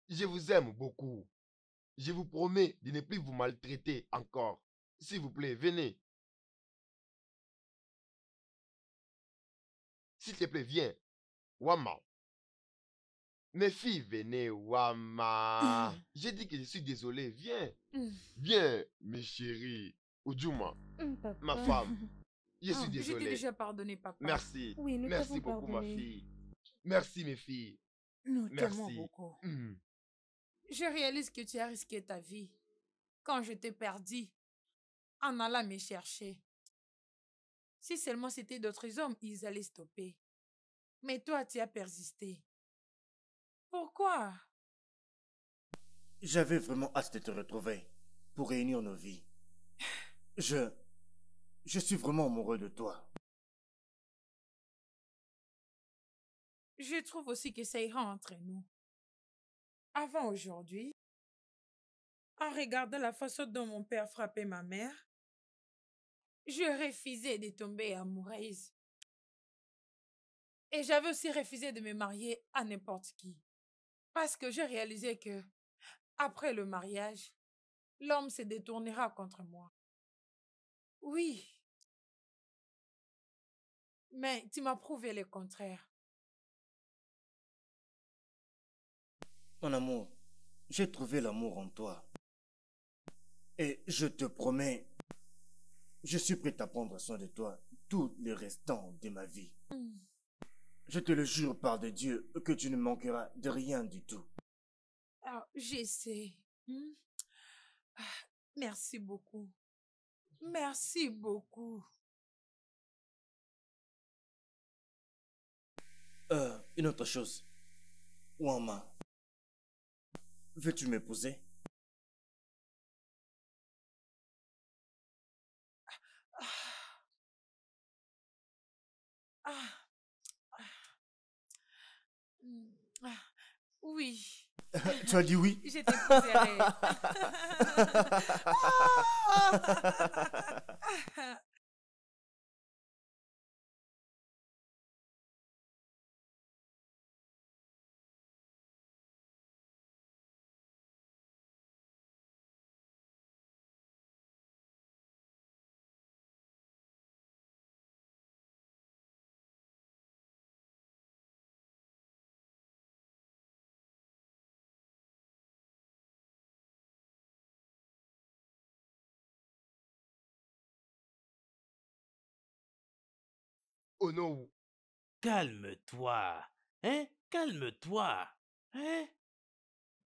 je vous aime beaucoup. Je vous promets de ne plus vous maltraiter encore. S'il vous plaît, venez. S'il te plaît, viens. Wama. Mes filles, venez, Wama. J'ai dit que je suis désolé. Viens. Viens, mes chéris. Ujuma, Papa. ma femme. Je suis Je t'ai désolé. déjà pardonné, papa. Merci. Oui, nous Merci t'avons beaucoup, ma pardonné. fille. Merci, mes filles. Nous t'aimons Merci. beaucoup. Je réalise que tu as risqué ta vie quand je t'ai perdu en allant me chercher. Si seulement c'était d'autres hommes, ils allaient stopper. Mais toi, tu as persisté. Pourquoi? J'avais vraiment hâte de te retrouver pour réunir nos vies. Je suis vraiment amoureux de toi. Je trouve aussi que ça ira entre nous. Avant aujourd'hui, en regardant la façon dont mon père frappait ma mère, je refusais de tomber amoureuse. Et j'avais aussi refusé de me marier à n'importe qui. Parce que je réalisais que, après le mariage, l'homme se détournera contre moi. Oui. Mais tu m'as prouvé le contraire. Mon amour, j'ai trouvé l'amour en toi. Et je te promets, je suis prêt à prendre soin de toi tout le restant de ma vie. Je te le jure par de Dieu que tu ne manqueras de rien du tout. Alors, j'essaie. Ah, merci beaucoup. Merci beaucoup. Une autre chose. Wama, veux-tu m'épouser? Oui. Tu as dit oui? Je t'épouserai. Oh non. Calme-toi. Hein? Calme-toi. Hein?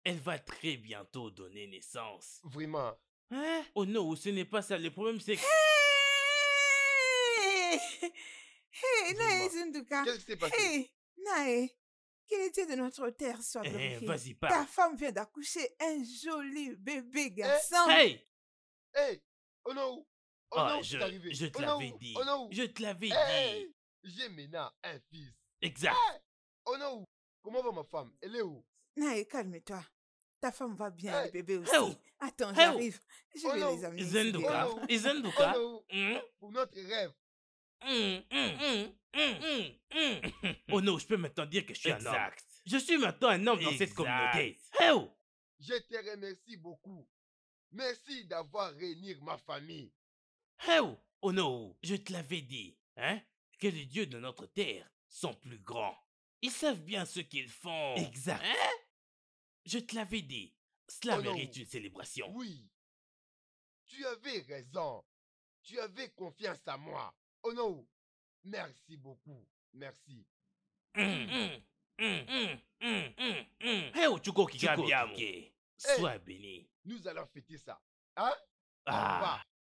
Elle va très bientôt donner naissance. Vraiment. Hein? Oh non, ce n'est pas ça. Le problème, c'est que... Hey, Nae Zinduka. Qu'est-ce qui s'est passé? Hey, Nae, qu'il était de notre terre soit glorifié. Vas-y, Ta parle. femme vient d'accoucher un joli bébé garçon. Hey! Hey! Oh non! Oh Oh, non, c'est arrivé. je te Oh l'avais non! dit. Oh non! Je te l'avais Hey! dit. J'ai maintenant un fils. Exact. Hey! Oh non! Comment va ma femme? Elle est où? Nae, calme-toi. Ta femme va bien, Hey. le bébé aussi. Hey. Attends, Hey. j'arrive. Je Oh vais non. les amener. Zenduka. Oh non. Zenduka. Oh non! Pour notre rêve. Oh non, je peux maintenant dire que je suis un homme. Exact. Je suis maintenant un homme dans cette communauté. Hey! Je te remercie beaucoup. Merci d'avoir réuni ma famille. Hey! Oh non, je te l'avais dit, hein, que les dieux de notre terre sont plus grands. Ils savent bien ce qu'ils font. Exact. Hein? Je te l'avais dit. Cela Oh non. mérite une célébration. Oui. Tu avais raison. Tu avais confiance en moi. Oh non. Merci beaucoup. Merci. Hey, Chuko Kikabiamo. Sois béni. Nous allons fêter ça. Hein?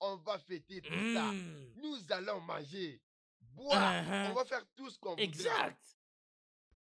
On va fêter tout ça. Nous allons manger, boire. On va faire tout ce qu'on voudra. Exact.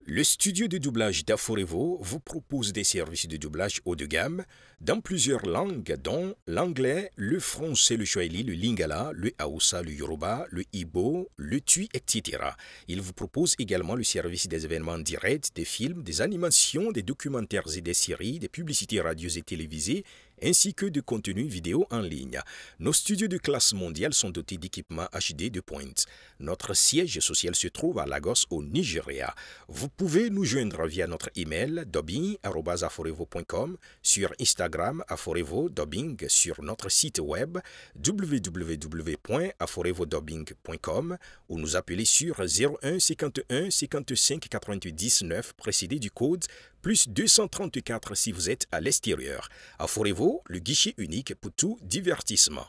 Le studio de doublage d'Aforevo vous propose des services de doublage haut de gamme dans plusieurs langues, dont l'anglais, le français, le swahili, le lingala, le haoussa, le yoruba, le igbo, le tui, etc. Il vous propose également le service des événements directs, des films, des animations, des documentaires et des séries, des publicités radio et télévisées, ainsi que de contenus vidéo en ligne. Nos studios de classe mondiale sont dotés d'équipements HD de pointe. Notre siège social se trouve à Lagos, au Nigeria. Vous pouvez nous joindre via notre email dubbing@aforevo.com, sur Instagram Aforevo Dubbing, sur notre site web www.aforevodubbing.com ou nous appeler sur 01 51 55 98 19 précédé du code plus 234 si vous êtes à l'extérieur. Aforevo, le guichet unique pour tout divertissement.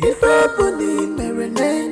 If I put the marinade